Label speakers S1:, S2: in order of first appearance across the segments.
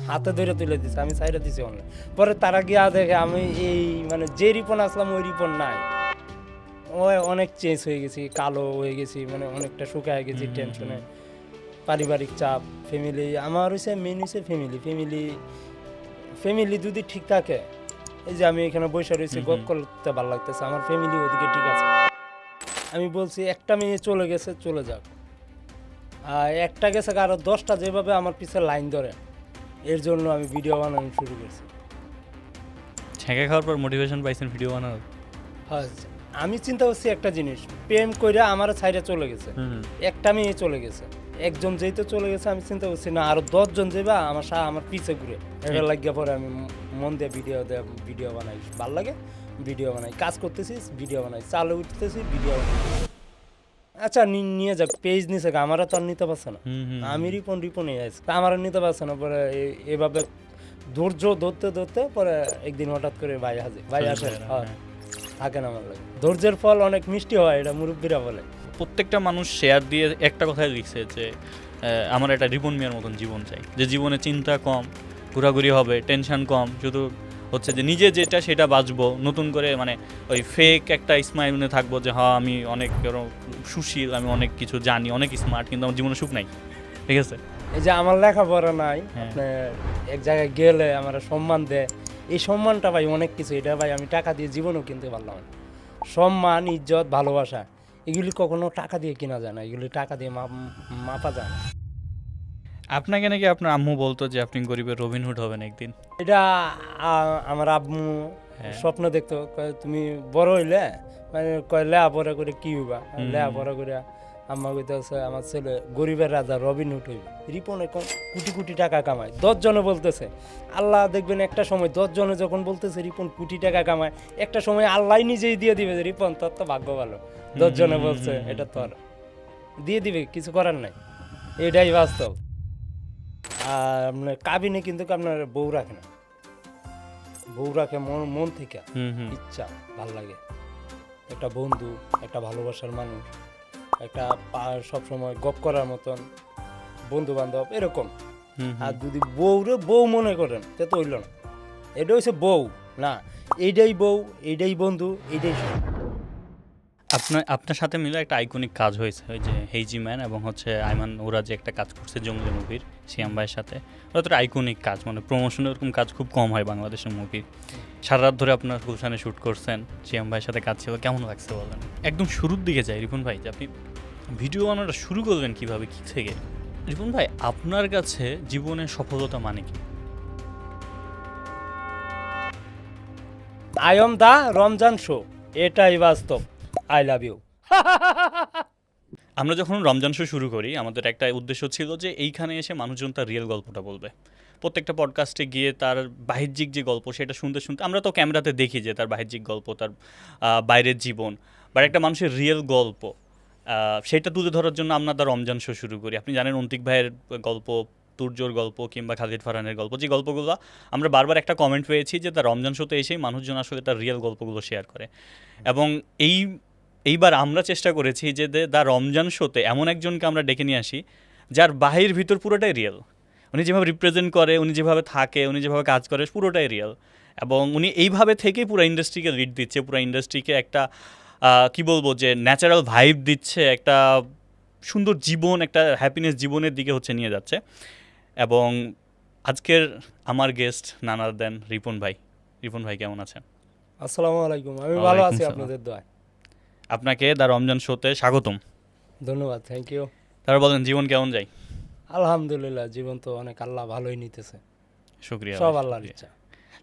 S1: হাতে ধরে তুলে দিছে, আমি সাইডে দিছি অনেক। পরে তারা গিয়া দেখে আমি এই মানে যে রিপন আসলাম ওই রিপন নাই, ওই অনেক চেঞ্জ হয়ে গেছি, কালো হয়ে গেছি, মানে অনেকটা শুকায় গেছি টেনশনে, পারিবারিক চাপ, ফ্যামিলি। আমার হচ্ছে মেন হচ্ছে ফ্যামিলি যদি ঠিক থাকে, এই যে আমি এখানে বসে রয়েছি গপ করতে ভালো লাগতেছে, আমার ফ্যামিলি ওদিকে ঠিক আছে। আমি বলছি একটা মেয়ে চলে গেছে, চলে যাক, আর একটা গেছে আরো 10টা যেভাবে আমার পিছে লাইন ধরে, এর জন্য আমি ভিডিও বানানো শুরু করছি।
S2: ছেঁকে খাওয়ার পর মোটিভেশন পাইছেন ভিডিও বানানোর?
S1: হ্যাঁ, আমি চিন্তা করছি একটা জিনিস, প্রেম কইরা আমার সাইডে চলে গেছে, একটা মেয়ে চলে গেছে, একজন যেহেতু চলে গেছে, আমি চিন্তা করছি না আরো 10 জন যাবা আমার পিছে ঘুরে, এটা লাগিয়ে পরে আমি মন দিয়ে ভিডিও বানাই, ভালো লাগে ভিডিও বানাই, কাজ করতেছি ভিডিও বানাই, চালে উঠতেছি ভিডিও বানাই। আচ্ছা নিয়ে যাক, পেজ নিছে, আমারও তো আর নিতে পারছে না, আমি রিপনে আছে, আমারও নিতে পারছে না। পরে এভাবে ধৈর্য ধরতে পরে একদিন হঠাৎ করে ভাই আসে, থাকে না, আমার লাগে ধৈর্যের ফল অনেক মিষ্টি হয়, এটা মুরব্বীরা বলে।
S2: প্রত্যেকটা মানুষ শেয়ার দিয়ে একটা কথাই লিখছে যে আমার একটা রিপন মিয়ার মতন জীবন চাই, যে জীবনে চিন্তা কম, ঘোরাঘুরি হবে, টেনশন কম, শুধু হচ্ছে যে নিজে যেটা সেটা বাঁচবো, নতুন করে মানে ওই ফেক একটা স্মাইলে থাকবো যে হ্যাঁ আমি অনেক সুশীল, আমি অনেক কিছু জানি, অনেক স্মার্ট, কিন্তু আমার জীবনে সুখ নাই। ঠিক আছে,
S1: এই যে আমার লেখাপড়া নাই, আপনি এক জায়গায় গেলে আমার সম্মান দেয়, এই সম্মানটা ভাই অনেক কিছু, এটা ভাই আমি টাকা দিয়ে জীবনও কিনতে পারলাম না। সম্মান, ইজ্জত, ভালোবাসা এগুলি কখনো টাকা দিয়ে কেনা যায় না, এগুলি টাকা দিয়ে মাপা যায় না।
S2: আপনাকে নাকি আপনার আম্মু বলতো যে আপনি গরিবের রবিনহুড হবেন একদিন?
S1: এটা আমার আম্মু স্বপ্ন দেখতো, কয় তুমি বড় হইলে, মানে কয় লেখাপড়া করে কি হইবা, লেখাপড়া করে আম্মা কইতেছে আমার ছেলে গরিবের রাজা রবিন হুড হইবে। রিপন এখন কোটি কোটি টাকা কামায়, 10 জনে বলতেছে, আল্লাহ দেখবেন একটা সময় 10 জনে যখন বলতেছে রিপন কোটি টাকা কামায়, একটা সময় আল্লাহ নিজেই দিয়ে দিবে যে রিপন তোর তো ভাগ্য ভালো, 10 জনে বলছে, এটা তোর দিয়ে দিবে, কিছু করার নাই, এটাই বাস্তব। আর আপনার কাবিনে কিন্তু আপনার বউ রাখে না, বউ রাখে মন থেকে, ইচ্ছা, ভাল লাগে, একটা বন্ধু, একটা ভালোবাসার মানুষ, একটা সবসময় গপ করার মতন বন্ধু বান্ধব, এরকম। আর যদি বউ মনে করেন তে তো হইল না, এটা হচ্ছে বউ না, এইটাই বউ, এইটাই বন্ধু, এইটাই সব।
S2: আপনার সাথে মিলে একটা আইকনিক কাজ হয়েছে, ওই যে হেইজি ম্যান এবং হচ্ছে আইমান, ওরা যে একটা কাজ করছে জঙ্গলি মুভির সিয়াম ভাইয়ের সাথে, ওরা তো আইকনিক কাজ, মানে প্রমোশনের এরকম কাজ খুব কম হয় বাংলাদেশের মুভির। সারা রাত ধরে আপনার গুলশানে শ্যুট করছেন, সিয়াম ভাইয়ের সাথে কাজ ছিল, কেমন লাগছে বলেন? একদম শুরুর দিকে যাই রিপন ভাই, যে আপনি ভিডিও বানানোটা শুরু করলেন কীভাবে, কী থেকে? রিপন ভাই, আপনার কাছে জীবনের সফলতা মানে কি?
S1: I am the Ramzan show, এটাই বাস্তব। I love you.
S2: আমরা যখন রমজান শো শুরু করি, আমাদের একটা উদ্দেশ্য ছিল যে এইখানে এসে মানুষজন তার রিয়েল গল্পটা বলবে। প্রত্যেকটা পডকাস্টে গিয়ে তার বাহ্যিক যে গল্প সেটা শুনতে আমরা তো ক্যামেরাতে দেখি যে তার বাহ্যিক গল্প, তার বাইরের জীবন, বা একটা মানুষের রিয়েল গল্প, সেটা তুলে ধরার জন্য আমরা তার রমজান শো শুরু করি। আপনি জানেন অন্তিক ভাইয়ের গল্প, তুর্যর গল্প, কিংবা খালিদ ফারহানের গল্প, যে গল্পগুলো আমরা বারবার একটা কমেন্ট পেয়েছি যে তার রমজান শোতে এসেই মানুষজন আসলে তার রিয়েল গল্পগুলো শেয়ার করে। এবং এইবার আমরা চেষ্টা করেছি যে দ্য রমজান শোতে এমন একজনকে আমরা ডেকে নিয়ে আসি যার বাহির ভিতর পুরোটাই রিয়েল। উনি যেভাবে রিপ্রেজেন্ট করে, উনি যেভাবে থাকে, উনি যেভাবে কাজ করে, পুরোটাই রিয়েল। এবং উনি এইভাবে থেকেই পুরো ইন্ডাস্ট্রিকে লিড দিচ্ছে, পুরো ইন্ডাস্ট্রিকে একটা কি বলবো, যে ন্যাচারাল ভাইব দিচ্ছে, একটা সুন্দর জীবন, একটা হ্যাপিনেস জীবনের দিকে হচ্ছে নিয়ে যাচ্ছে। এবং আজকের আমার গেস্ট নানা দেন রিপন ভাই। রিপন ভাই কেমন আছেন?
S1: আসসালামু আলাইকুম, আমি ভালো আছি আপনাদের দোয়ায়।
S2: আপনাকে দ্য রমজান শোতে স্বাগতম।
S1: ধন্যবাদ, থ্যাংক ইউ।
S2: তারপর বলেন জীবন কেমন যায়?
S1: আলহামদুলিল্লাহ, জীবন তো অনেক আল্লাহ ভালোই নিতেছে,
S2: শুক্রিয়া,
S1: সব আল্লাহর ইচ্ছা।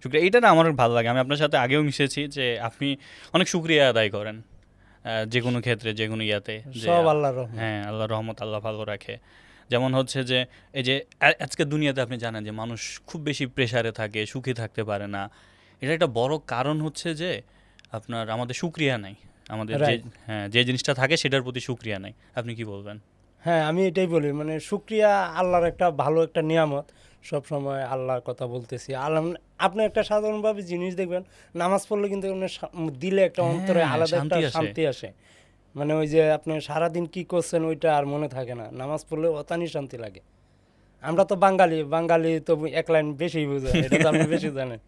S2: শুক্রিয়া, এটা না আমার ভালো লাগে। আমি আপনার সাথে আগেও মিশেছি যে আপনি অনেক শুক্রিয়া আদায় করেন যে কোনো ক্ষেত্রে, যে কোনো ইয়াতে,
S1: সব আল্লাহর রহমত।
S2: হ্যাঁ, আল্লাহর রহমত, আল্লাহ ভালো রাখে। যেমন হচ্ছে যে এই যে আজকের দুনিয়াতে আপনি জানেন যে মানুষ খুব বেশি প্রেশারে থাকে, সুখী থাকতে পারে না। এটা একটা বড় কারণ হচ্ছে যে আপনার আমাদের শুক্রিয়া নাই, আমাদের যে জিনিসটা থাকে সেটার প্রতি শুক্রিয়া নাই। আপনি কি বলবেন?
S1: হ্যাঁ, আমি এটাই বলি, মানে শুক্রিয়া আল্লাহর একটা ভালো একটা নিয়ামত, সব সময় আল্লাহর কথা বলতেছি। আপনি একটা সাধারণভাবে জিনিস দেখবেন, নামাজ পড়লে কিন্তু আপনার দিলে একটা অন্তরে আলাদা একটা শান্তি আসে। মানে ওই যে আপনি সারাদিন কি করছেন ওইটা আর মনে থাকে না, নামাজ পড়লে অতানি শান্তি লাগে। আমরা তো বাঙালি, বাঙালি তো এক লাইন বেশি বুঝে, এটা তো আপনি বেশি জানেন।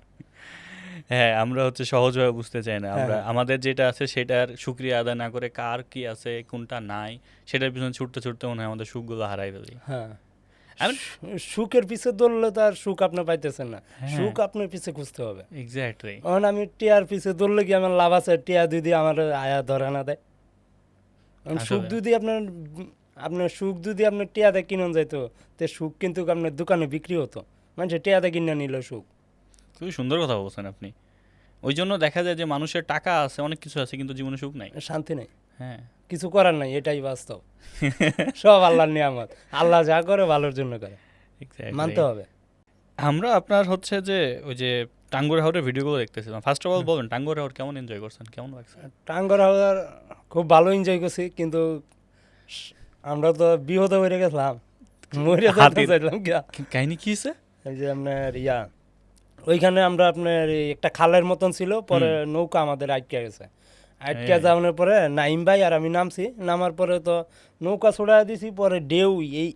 S2: হ্যাঁ, আমরা হচ্ছে সহজভাবে বুঝতে চাই না। আমরা
S1: হ্যাঁ।
S2: আমাদের যেটা আছে সেটার শুকরিয়া আদায় না করে কার কি আছে কোনটা নাই সেটার পিছনে ছুটতে ছুটতে মনে হয় আমাদের সুখগুলো হারাই ফেলি।
S1: হ্যাঁ,
S2: আমি-
S1: সুখের পিছে দৌড়লে তো আর সুখ আপনি পাইতেছেন না,
S2: হ্যাঁ।
S1: সুখ আপনার পিছে খুঁজতে হবে।
S2: এক্স্যাক্টলি।
S1: এখন আমি টিয়ার পিছে দৌড়লে কি আমার লাভ আছে? টিয়া যদি আমার আয়া ধরে না দেয়। এখন সুখ
S2: আসলে।
S1: যদি আপনার আপনার সুখ যদি আপনার টিয়াতে কিনুন যাইতো, তো সুখ কিন্তু আপনার দোকানে বিক্রি হতো, মানুষের টিয়াতে কিনে নিল সুখ।
S2: খুবই সুন্দর কথা বলছেন আপনি। ওই জন্য দেখা যায় যে মানুষের টাকা আছে, অনেক কিছু আছে, কিন্তু জীবনে সুখ নাই।
S1: শান্তি নেই,
S2: হ্যাঁ।
S1: কিছু করার নাই, এটাই বাস্তব। সব আল্লাহর নিয়ামত, আল্লাহ যা করে ভালোর জন্য করে,
S2: Exactly.
S1: মানতে হবে।
S2: আমরা আপনার হচ্ছে যে ওই যে টাঙ্গুয়ার হাওরের ভিডিওগুলো দেখতেছিলাম। ফার্স্ট অফ অল বলেন টাঙ্গুয়ার হাওর কেমন এনজয় করছেন, কেমন লাগছে?
S1: টাঙ্গর হাওয়ার খুব ভালো এনজয় করছি, কিন্তু আমরা তো বিহত হয়ে গেছিলাম, মরে
S2: হাতির-
S1: যাইলাম গিয়া।
S2: কাহিনী কি হয়েছে?
S1: এই যে আপনার ওইখানে আমরা আপনার এই একটা খালের মতন ছিল, পরে নৌকা আমাদের আটকে গেছে। আটকে
S2: এই।
S1: যাওয়ার পরে নাইম ভাই আর আমি নামছি, নামার পরে তো নৌকা ছড়া দিছি, পরে ঢেউ এই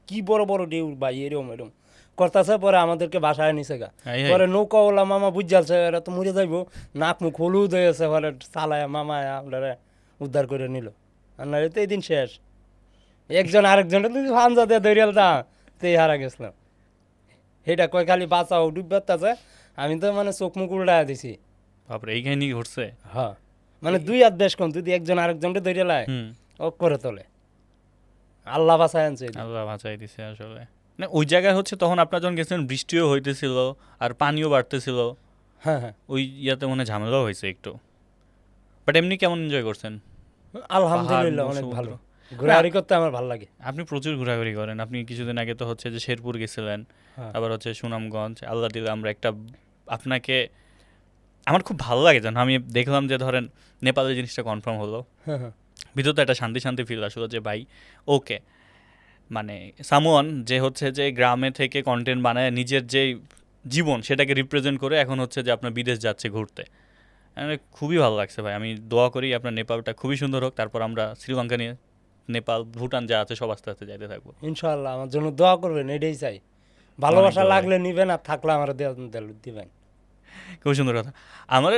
S1: কি বড় বড় ঢেউ ভাই, এরম এরম করতেছে, পরে আমাদেরকে বাসায় নিছে গা।
S2: এই, এই।
S1: পরে নৌকাওয়ালা মামা বুঝালছে এরা তো মরে যাইবো, নাক মুখ হলুদ হয়ে গেছে, পরে চালায় মামা আপনারা উদ্ধার করে নিল। আর না তো এই দিন শেষ, একজন আরেকজনের যদি ফাঞ্জা দিয়ে দৌড়াল তা তেই হারা গেছিলাম। সেটা কয় খালি বাঁচাও ডুববাচ্ছে, আমি তো মানে চোখ মুখ উল্টায় দিছি।
S2: বাপরে, এই কাহিনী ঘটছে?
S1: হ্যাঁ, মানে দুই হাত বেশ কম, যদি একজন আরেকজনকে ধরে লায়
S2: হুম।
S1: ও করে তোলে, আল্লাহ বাঁচায় আনছে এদিন।
S2: আল্লাহ বাঁচাই দিছে আসলে। না ওই জায়গায় হচ্ছে তখন আপনারা যখন গেছিলেন বৃষ্টিও হইতেছিল আর পানিও বাড়তেছিল,
S1: হ্যাঁ হ্যাঁ,
S2: ওই ইয়াতে মনে হয় ঝামেলাও হয়েছে একটু। বাট এমনি কেমন এনজয় করছেন?
S1: আলহামদুলিল্লাহ
S2: পাহাড়,
S1: অনেক
S2: সমুদ্র।
S1: ভালো, ঘোরাঘুরি করতে আমার ভালো লাগে।
S2: আপনি প্রচুর ঘোরাঘুরি করেন। আপনি কিছুদিন আগে তো হচ্ছে যে শেরপুর গেছিলেন,
S1: হ্যাঁ।
S2: আবার হচ্ছে সুনামগঞ্জ। আল্লাহ দিলে আমরা একটা আপনাকে, আমার খুব ভালো লাগে জানো, আমি দেখলাম যে ধরেন নেপালের জিনিসটা কনফার্ম হলো,
S1: হ্যাঁ হ্যাঁ,
S2: ভিতরতে একটা শান্তি শান্তি ফিল আসলো যে ভাই ওকে, মানে সামওয়ান যে হচ্ছে যে গ্রামে থেকে কন্টেন্ট বানায় নিজের যে জীবন সেটাকে রিপ্রেজেন্ট করে এখন হচ্ছে যে আপনার বিদেশ যাচ্ছে ঘুরতে। মানে খুবই ভালো লাগছে ভাই। আমি দোয়া করি আপনার নেপালটা খুবই সুন্দর হোক, তারপর আমরা শ্রীলঙ্কা নিয়ে নেপাল ভুটান যা আছে সব আস্তে আস্তে যাইতে থাকবো।
S1: ইনশাআল্লাহ আমার জন্য দোয়া করবেন, এটাই চাই। ভালোবাসা
S2: দোয়া।
S1: লাগলে নিবেন, আর থাকলে আমার দিবেন।
S2: খুব সুন্দর কথা। আমার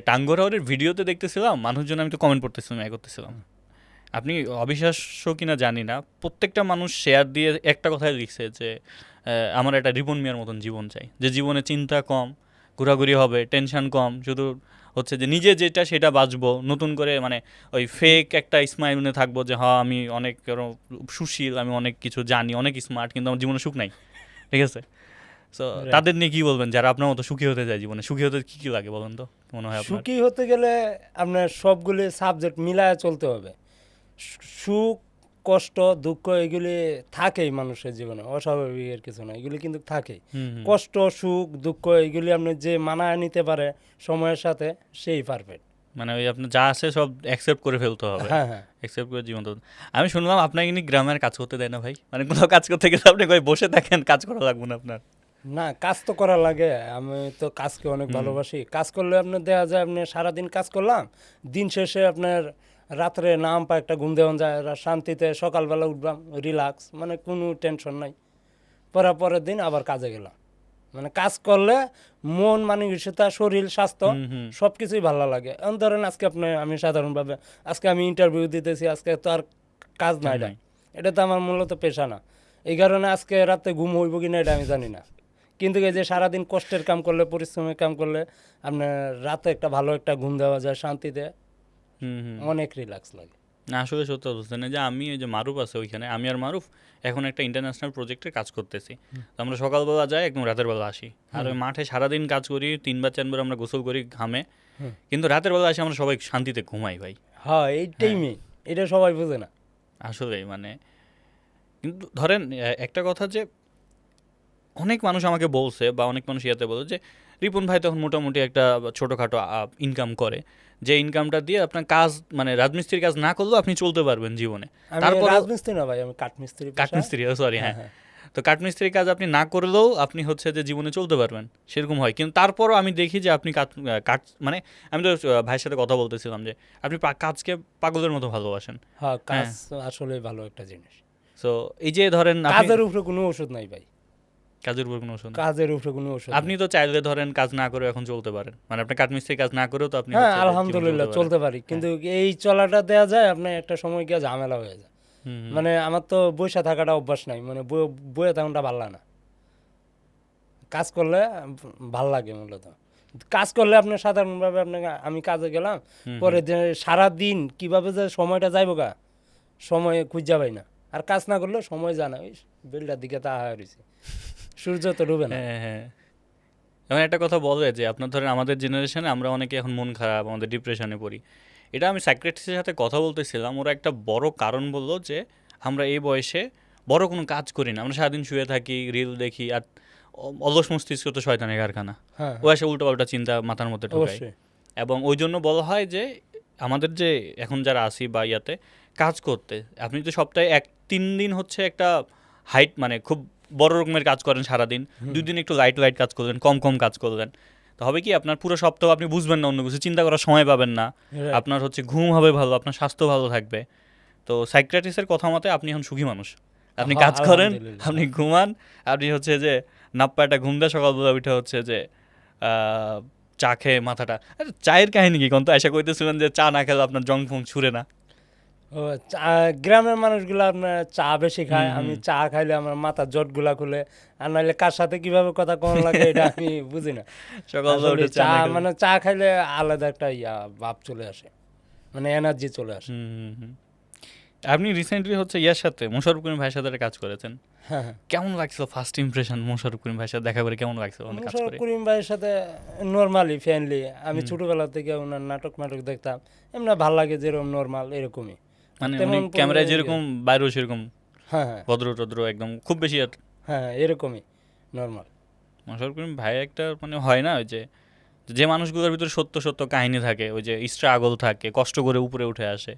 S2: টাঙ্গুয়ার হাওরের ভিডিওতে দেখতেছিলাম মানুষজন, আমি তো কমেন্ট পড়তেছিলাম, করতেছিলাম। আপনি অবিশ্বাস্য কিনা জানি না, প্রত্যেকটা মানুষ শেয়ার দিয়ে একটা কথাই লিখছে যে আমার একটা রিপন মিয়ার মতন জীবন চাই, যে জীবনে চিন্তা কম, ঘোরাঘুরি হবে, টেনশন কম, শুধু হচ্ছে যে নিজে যেটা সেটা বাঁচবো, নতুন করে মানে ওই ফেক একটা স্মাইল নিয়ে থাকবো যে হ্যাঁ আমি অনেক সুশীল, আমি অনেক কিছু জানি, অনেক স্মার্ট, কিন্তু আমার জীবনে সুখ নাই। ঠিক আছে? So
S1: Right.
S2: তাদের নিয়ে কী বলবেন যারা আপনার মতো সুখী হতে চায় জীবনে? সুখী হতে কী কী লাগে বলেন তো, মনে হয় আপনার?
S1: সুখী হতে গেলে আপনার সবগুলি সাবজেক্ট মিলায় চলতে হবে। সুখ, কষ্ট, দুঃখ এগুলি থাকেই মানুষের জীবনে, অস্বাভাবিকের কিছু না, এগুলি কিন্তু থাকেই।
S2: হুম, হুম।
S1: কষ্ট, সুখ, দুঃখ এগুলি আপনি যে মানায় নিতে পারে সময়ের সাথে, সেই পারফেক্ট।
S2: মানে ওই আপনার যা আছে সব অ্যাকসেপ্ট করে ফেলতে হবে,
S1: হ্যাঁ হ্যাঁ,
S2: অ্যাকসেপ্ট করে জীবন তো। আমি শুনলাম আপনাকে নিয়ে গ্রামের কাজ করতে দেয় না ভাই, মানে কোথাও কাজ করতে গেলে আপনি কই বসে থাকেন, কাজ করা লাগবে না আপনার?
S1: না কাজ তো করা লাগে, আমি তো কাজকে অনেক ভালোবাসি। কাজ করলে আপনার দেখা যায় আপনি সারাদিন কাজ করলাম, দিন শেষে আপনার রাত্রে নাম পা একটা ঘুম দেওয়া যায়, শান্তিতে সকালবেলা উঠলাম রিল্যাক্স, মানে কোনো টেনশন নাই। পরের দিন আবার কাজে গেলাম। মানে কাজ করলে মন মানসিকতা শরীর স্বাস্থ্য সব কিছুই ভালো লাগে। এখন ধরেন আজকে আমি সাধারণভাবে আজকে আমি ইন্টারভিউ দিতেছি, আজকে তো আর কাজ না, এটা তো আমার মূলত পেশা না। এই কারণে আজকে রাতে ঘুম হইব কিনা এটা আমি জানি না, কিন্তু এই যে সারাদিন কষ্টের কাম করলে, পরিশ্রমের কাম করলে আপনার রাতে একটা ভালো একটা ঘুম দেওয়া যায় শান্তিতে, অনেক রিল্যাক্স লাগে।
S2: না আসলে সত্য বলছেন যে আমি ওই যে মারুফ আছে ওইখানে, আমি আর মারুফ এখন একটা ইন্টারন্যাশনাল প্রজেক্টে কাজ করতেছি। তো আমরা সকালবেলা যাই, একদম রাতের বেলা আসি। আর ওই মাঠে সারাদিন কাজ করি, 3 বার 4 বার আমরা গোসল করি ঘামে, কিন্তু রাতের বেলা আসি আমরা সবাই শান্তিতে ঘুমাই ভাই।
S1: হ্যাঁ এইটাই মেয়ে, এটা সবাই বোঝে না
S2: আসলে মানে, কিন্তু ধরেন একটা কথা যে অনেক মানুষ আমাকে বলছে বা অনেক মানুষ ইয়াতে বলে যে রিপন ভাই তখন মোটামুটি একটা ছোটোখাটো ইনকাম করে, যে ইনকামটা দিয়ে আপনার কাজ মানে রাজমিস্ত্রির কাজ না করলেও আপনি চলতে পারবেন জীবনে।
S1: আমি
S2: তারপর
S1: রাজমিস্ত্রি না ভাই, আমি কাঠমিস্ত্রি।
S2: কাঠমিস্ত্রি, সরি, হ্যাঁ। তো কাঠমিস্ত্রির কাজ আপনি না করলেও আপনি হচ্ছে যে জীবনে চলতে পারবেন, সেরকম হয়। কিন্তু তারপরও আমি দেখি যে আপনি কাঠ মানে আমি তো ভাইয়ের সাথে কথা বলতেছিলাম যে আপনি কাজকে পাগলের মতো ভালোবাসেন।
S1: হ্যাঁ, কাজ আসলে ভালো একটা জিনিস।
S2: সো এই যে ধরেন
S1: কাজের উপরে কোনো ওষুধ নাই ভাই,
S2: কাজের উপর কোনো ওষুধ নেই।
S1: কাজের উপরে কোনো ওষুধ
S2: আপনি তো চাইলে ধরেন কাজ না করে এখন চলতে পারেন, মানে আপনি কাঠমিস্ত্রি কাজ না করেও তো আপনি
S1: হ্যাঁ,
S2: হচ্ছে যে জীবন
S1: আলহামদুলিল্লাহ
S2: চলতে
S1: চলতে পারি, কিন্তু এই চলাটা দেয়া যায় আপনার একটা সময় গিয়ে ঝামেলা হয়ে যায়।
S2: হুম, হুম।
S1: মানে আমার তো বসে থাকাটা অভ্যাস নাই, মানে বয়ে থাকাটা ভালো লাগে না। কাজ করলে ভাল লাগে মূলত। কাজ করলে আপনার সাধারণভাবে আপনাকে আমি কাজে গেলাম, পরে যে সারাদিন কিভাবে যে সময়টা যাইব গা, সময় খুঁজা পাই না। আর কাজ না করলে সময় যায় না, ওই বেলটার দিকে তা রয়েছে, সূর্য তো ডুবে না।
S2: হ্যাঁ, হ্যাঁ। এমন একটা কথা বলে যে আপনার ধরেন আমাদের জেনারেশনে আমরা অনেকে এখন মন খারাপ, আমাদের ডিপ্রেশনে পড়ি। এটা আমি সাইকিয়াট্রিস্টের সাথে কথা বলতেছিলাম, ওরা একটা বড় কারণ বললো যে আমরা এই বয়সে বড় কোনো কাজ করি না, আমরা সারাদিন শুয়ে থাকি, রিল দেখি, আর অলস মস্তিষ্ক তো শয়তানের কারখানা,
S1: হ্যাঁ,
S2: ও এসে উল্টোপাল্টা চিন্তা মাথার মধ্যে ঢোকায়।
S1: অবশ্যই।
S2: এবং ওই জন্য বলা হয় যে আমাদের যে এখন যারা আসি বা ইয়াতে কাজ করতে, আপনি তো সপ্তাহে 1-3 দিন হচ্ছে একটা হাইট, মানে খুব বড় রকমের কাজ করেন সারাদিন, 2 দিন একটু লাইট লাইট কাজ করলেন, কম কম কাজ করলেন, তো হবে কি আপনার পুরো সপ্তাহ আপনি বুঝবেন না, অন্য কিছু চিন্তা করার সময় পাবেন না,
S1: Right.
S2: আপনার হচ্ছে ঘুম হবে ভালো, আপনার স্বাস্থ্য ভালো থাকবে। তো সাইকিয়াট্রিস্টের কথা মতে আপনি এখন সুখী মানুষ, আপনি
S1: হ্যাঁ,
S2: কাজ করেন,
S1: আলহামদুলিল্লাহ।
S2: আপনি ঘুমান, আপনি হচ্ছে যে নাপ্পাটা ঘুম দেয়, সকালবেলা উঠে হচ্ছে যে চা খেয়ে মাথাটা, আরে চায়ের কাহিনী কি কোন, তো আশা করতেছিলেন যে চা না খেলে আপনার জং ফং ছুড়ে না।
S1: ও, গ্রামের মানুষগুলো আপনার চা বেশি খায়, আমি চা খাইলে আমার মাথার জটগুলা খুলে, আর নাহলে কার সাথে কিভাবে কথা কোন লাগে এটা আমি বুঝি না।
S2: সকালবেলা
S1: আসলে
S2: উঠে চা
S1: চা
S2: না খেলে-
S1: মানে চা খাইলে আলাদা একটা ভাব চলে আসে, মানে এনার্জি চলে আসে।
S2: হুম, হুম, হুম। আপনি রিসেন্টলি হচ্ছে ইয়ার সাথে মোশাররফ করিম ভাইয়ের সাথে একটা কাজ করেছেন,
S1: হ্যাঁ, হ্যাঁ।
S2: কেমন লাগছিল ফার্স্ট ইমপ্রেশন মোশাররফ করিম ভাইয়ের সাথে দেখা করে, কেমন লাগছিল অনেক কাজ
S1: মোশাররফ
S2: করে?
S1: করিম ভাইয়ের সাথে নর্মালি ফ্রেন্ডলি, আমি ছোটবেলা থেকে ওনার নাটক দেখতাম, এমনি ভাল লাগে যেরকম নর্মাল এরকমই।
S2: মানে
S1: তেমন
S2: উনি ক্যামেরায়
S1: ইয়ে।
S2: যেরকম বাইরেও সেরকম
S1: হ্যাঁ, হ্যাঁ,
S2: ভদ্র টদ্র একদম, খুব বেশি আর
S1: হ্যাঁ, এরকমই নর্মাল।
S2: মোশাররফ করিম ভাই একটা মানে হয় না ওই যে যে মানুষগুলোর ভিতরে সত্য সত্য কাহিনী থাকে, ওই যে স্ট্রাগল থাকে, কষ্ট করে উপরে উঠে আসে,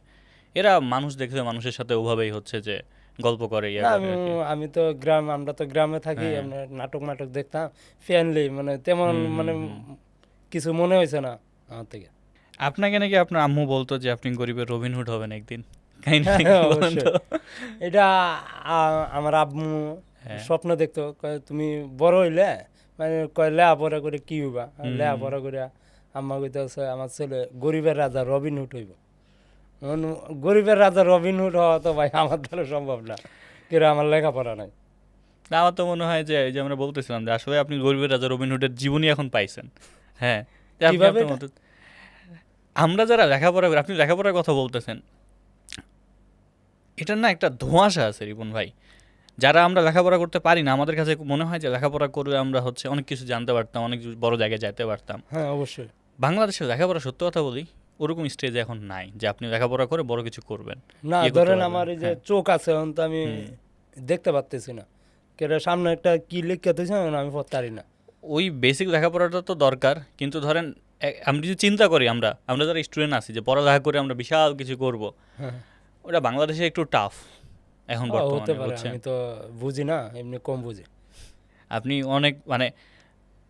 S2: এরা মানুষ দেখলে মানুষের সাথে ওভাবেই হচ্ছে যে গল্প করে ইয়া
S1: না,
S2: করে
S1: আমি
S2: আর কি।
S1: আমি তো আমরা তো গ্রামে থাকি,
S2: হ্যাঁ।
S1: আমরা নাটক দেখতাম ফ্রেন্ডলি, মানে তেমন মানে কিছু মনে হয়েছে না আমার থেকে।
S2: আপনাকে নাকি আপনার আম্মু বলতো যে আপনি গরিবের রবিনহুড হবেন একদিন, কাহিনী
S1: হ্যাঁ,
S2: কি বলেন
S1: অবশ্যই।
S2: তো?
S1: এটা আমার আম্মু
S2: হ্যাঁ।
S1: স্বপ্ন দেখতো, কয় তুমি বড় হইলে, মানে কয় লেখাপড়া করে কি হইবা, লেখাপড়া করে আম্মা কইতেছে আমার ছেলে গরিবের রাজা রবিনহুড হইব। এখন গরিবের রাজা রবিনহুড হওয়া তো ভাই আমার দ্বারা সম্ভব না, কেন আমার লেখাপড়া নাই।
S2: না, আমার তো মনে হয় যে এই যে আমরা বলতেছিলাম যে আসলে আপনি গরিবের রাজা রবিনহুডের জীবনই এখন পাইছেন। হ্যাঁ, যে আপনি
S1: কিভাবে
S2: আপনার মতো আমরা যারা লেখাপড়া করি, আপনি লেখাপড়ার কথা বলতেছেন, এটার না একটা ধোঁয়াশা আছে রিপন ভাই। যারা আমরা লেখাপড়া করতে পারি না, আমাদের কাছে মনে হয় যে লেখাপড়া করে আমরা হচ্ছে অনেক কিছু জানতে পারতাম, অনেক বড় জায়গায় যেতে পারতাম।
S1: হ্যাঁ, অবশ্যই।
S2: বাংলাদেশের লেখাপড়া সত্য কথা বলি ওরকম স্টেজে এখন নাই যে আপনি লেখাপড়া করে বড় কিছু করবেন,
S1: না,
S2: ইয়ে করতে
S1: ধরেন
S2: পারবেন।
S1: আমার এই যে
S2: হ্যাঁ।
S1: চোখ আছে, এখন তো আমি দেখতে পারতেছি না, কেন সামনে একটা কি লিখে দিয়েছে আমি পড়তে পারি না।
S2: ওই বেসিক লেখাপড়াটা তো দরকার, কিন্তু ধরেন আমরা যদি চিন্তা করি, আমরা আমরা যারা স্টুডেন্ট আছি যে পড়ালেখা করে আমরা বিশাল কিছু করব,
S1: হ্যাঁ,
S2: ওটা বাংলাদেশে একটু টাফ এখন
S1: হতে
S2: বর্তমানে,
S1: পারে,
S2: বুঝছেন?
S1: আমি তো বুঝি না, এমনি কম বুঝি।
S2: আপনি অনেক মানে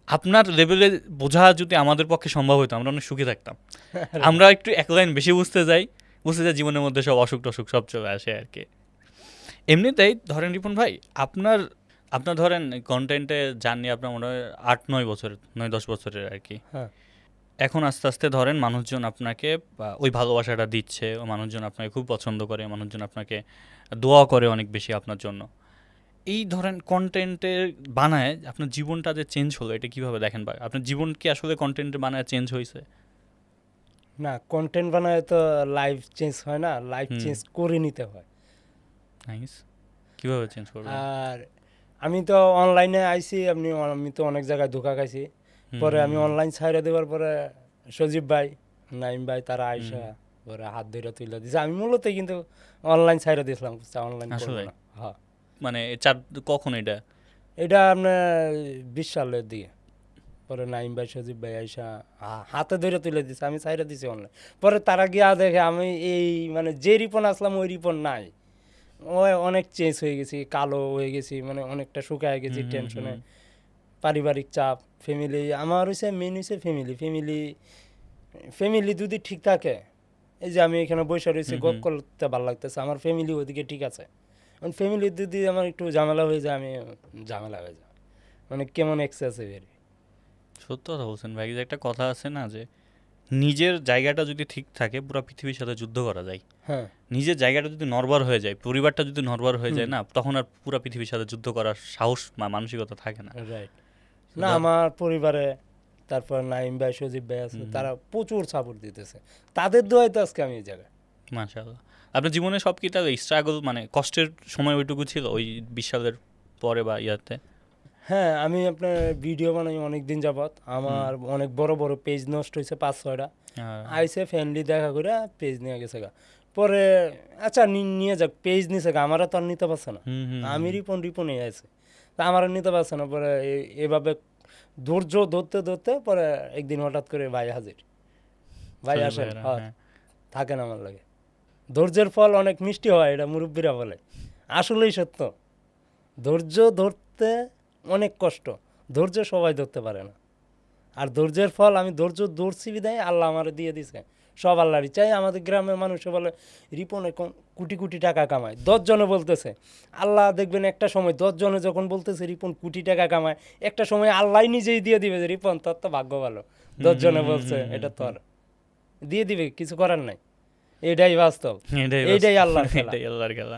S2: আপনার লেভেলে বোঝা যদি আমাদের পক্ষে সম্ভব হতো আমরা অনেক সুখী থাকতাম। আমরা একটু এক লাইন বেশি বুঝতে যাই জীবনের মধ্যে সব অসুখ টসুখ সব চলে আসে আর কি। এমনিতেই ধরেন রিপন ভাই, আপনার আপনার ধরেন কন্টেন্টে জার্নি আপনার মনে হয় 8-9 বছর, 9-10 বছরের আর কি।
S1: হ্যাঁ,
S2: এখন আস্তে আস্তে ধরেন মানুষজন আপনাকে ওই ভালোবাসাটা দিচ্ছে, ও মানুষজন আপনাকে খুব পছন্দ করে, মানুষজন আপনাকে দোয়া করে অনেক বেশি আপনার জন্য। এই ধরেন কন্টেন্টের বানায় আপনার জীবনটা যে চেঞ্জ হলো, এটা কিভাবে দেখেন? বা আপনার জীবন কি আসলে কন্টেন্ট বানায় চেঞ্জ হয়েছে?
S1: না, কন্টেন্ট বানায় তো লাইফ চেঞ্জ হয় না, লাইফ চেঞ্জ করে নিতে হয়।
S2: নাইস, কিভাবে চেঞ্জ করবেন?
S1: আর আমি তো অনলাইনে আইছি, আমি তো অনেক জায়গায় ধোকা খাইছি, পরে আমি অনলাইন ছাইড়ে দেওয়ার পরে সজীব ভাই, নাইম ভাই, তারা আইসা পরে হাত ধরে তুলে দিছে, আমি মূলত কিন্তু অনলাইন ছাইড়ে দিয়েছিলাম, অনলাইন করবো
S2: আসলে?
S1: না। হ্যাঁ,
S2: মানে কখন এটা?
S1: এটা আপনার 20 সালের দিকে, পরে নাইম ভাই, সজীব ভাই আইসা হাতে ধরে তুলে দিছে, আমি ছাইড়ে দিছি অনলাইন। পরে তারা গিয়া দেখে আমি এই মানে যে রিপন আসলাম ওই রিপন নাই, ওই অনেক চেঞ্জ হয়ে গেছি, কালো হয়ে গেছি, মানে অনেকটা শুকায় গেছি টেনশনে, পারিবারিক চাপ, ফ্যামিলি আমার হয়েছে মেন হয়েছে ফ্যামিলি যদি ঠিক থাকে, এই যে আমি এখানে বসে রয়েছি গপ করতে ভালো লাগতেছে, আমার ফ্যামিলি ওইদিকে ঠিক আছে। ফ্যামিলি যদি আমার একটু ঝামেলা হয়ে যায়, আমি ঝামেলা হয়ে যায়, মানে কেমন এক্সেসিভ এর।
S2: সত্য কথা বলছেন ভাই, যে একটা কথা আছে না যে নিজের জায়গাটা যদি ঠিক থাকে পুরো পৃথিবীর সাথে যুদ্ধ করা যায়।
S1: হ্যাঁ
S2: নিজের জায়গাটা যদি নড়বড় হয়ে যায়, পরিবারটা যদি নড়বড় হয়ে যায়
S1: হুম
S2: না, তখন আর পুরো পৃথিবীর সাথে যুদ্ধ করার সাহস বা মানসিকতা থাকে না।
S1: রাইট। না আমার পরিবারে তারপর নাইম ভাই সজীব ভাই আছে,
S2: হুম।
S1: তারা প্রচুর সাপোর্ট দিতেছে, তাদের দোয়াই তো আজকে আমি এই জায়গায়।
S2: মাশাআল্লাহ। আপনার জীবনে সব কি তাহলে স্ট্রাগল মানে কষ্টের সময় ওইটুকু ছিল ওই 20 সালের পরে বা ইয়াতে?
S1: হ্যাঁ আমি আপনার ভিডিও বানাই অনেক দিন যাবত,
S2: হুম।
S1: আমার অনেক বড় বড় পেজ নষ্ট হয়েছে 5-6টা। আইসে ফ্যামিলি দেখা করে পেজ নিয়ে গেছে গা। পরে আচ্ছা নিয়ে যাক, পেজ নিছে গা, আমারও তো আর নিতে পারছে না।
S2: হুম হুম
S1: আমি রিপনে আছে, তা আমার আর নিতে পারছে না। পরে এভাবে ধৈর্য ধরতে ধরতে পরে একদিন হঠাৎ করে ভাই হাজির, ভাই
S2: সজীব
S1: আসেন,
S2: ভাইয়েরা,
S1: হ্যাঁ
S2: হ্যাঁ।
S1: থাকেন আমার লাগে। ধৈর্যের ফল অনেক মিষ্টি হয়, এটা মুরব্বীরা বলে, আসলেই সত্য। ধৈর্য ধরতে অনেক কষ্ট, ধৈর্য সবাই ধরতে পারে না। আর ধৈর্যের ফল আমি ধৈর্য ধরছি বিদায় আল্লাহ আমার দিয়ে দিছে, সব আল্লাহরই। চাই আমাদের গ্রামের মানুষে বলে রিপনে কোটি কোটি টাকা কামায়, 10 জনে বলতেছে। আল্লাহ দেখবেন একটা সময় 10 জনে যখন বলতেছে রিপন কোটি টাকা কামায়, একটা সময় আল্লাহ নিজেই দিয়ে দিবে যে রিপন তোর তো ভাগ্য ভালো, 10 জনে বলছে, এটা তোর দিয়ে দিবে, কিছু করার নাই। এটাই বাস্তব, এইটাই আল্লাহর খেলা।
S2: এটাই আল্লাহর খেলা।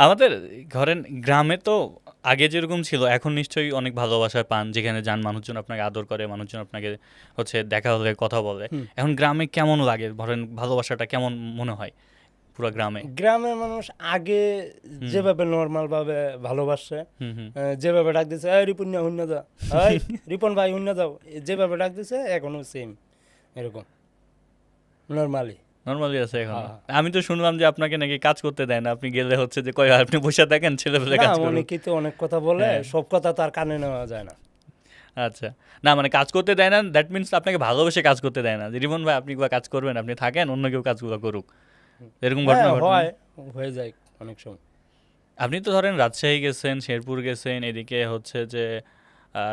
S2: আমাদের ঘরেন গ্রামে তো আগে যেরকম ছিল এখন নিশ্চয়ই অনেক ভালোবাসা পান, যেখানে যান মানুষজন আপনাকে আদর করে, মানুষজন আপনাকে হচ্ছে দেখা হলে কথা বলে।
S1: হুম।
S2: এখন গ্রামে কেমন লাগে, ধরেন ভালোবাসাটা কেমন মনে হয় পুরো গ্রামে?
S1: গ্রামের মানুষ আগে
S2: হুম।
S1: যেভাবে নর্মাল ভাবে ভালোবাসে,
S2: হুম হুম।
S1: যেভাবে ডাক দিছে এই রিপন না হুন্না যা, এই রিপন ভাই হুন্না যাও, যেভাবে ডাক দিছে এখনো সেম এরকম নর্মালি।
S2: নর্মালি আছে এখন?
S1: হ্যাঁ।
S2: আমি তো শুনলাম যে আপনাকে নাকি কাজ করতে দেয় না, আপনি গেলে হচ্ছে যে কয় আপনি বসে থাকেন, ছেলে পেলে
S1: না
S2: কাজ করুক।
S1: অনেকেই তো অনেক কথা বলে,
S2: হ্যাঁ।
S1: সব কথা তার কানে নেওয়া যায় না।
S2: আচ্ছা, না মানে কাজ করতে দেয় না, দ্যাট মিনস আপনাকে ভালোবেসে কাজ করতে দেয় না, যে রিপন ভাই আপনি কাজ করবেন, আপনি থাকেন, অন্য কেউ কাজগুলো করুক, এরকম
S1: হ্যাঁ
S2: ঘটনা ঘটনা?
S1: হয়, হয়ে যায় অনেক সময়।
S2: আপনি তো ধরেন রাজশাহী গেছেন, শেরপুর গেছেন, এদিকে হচ্ছে যে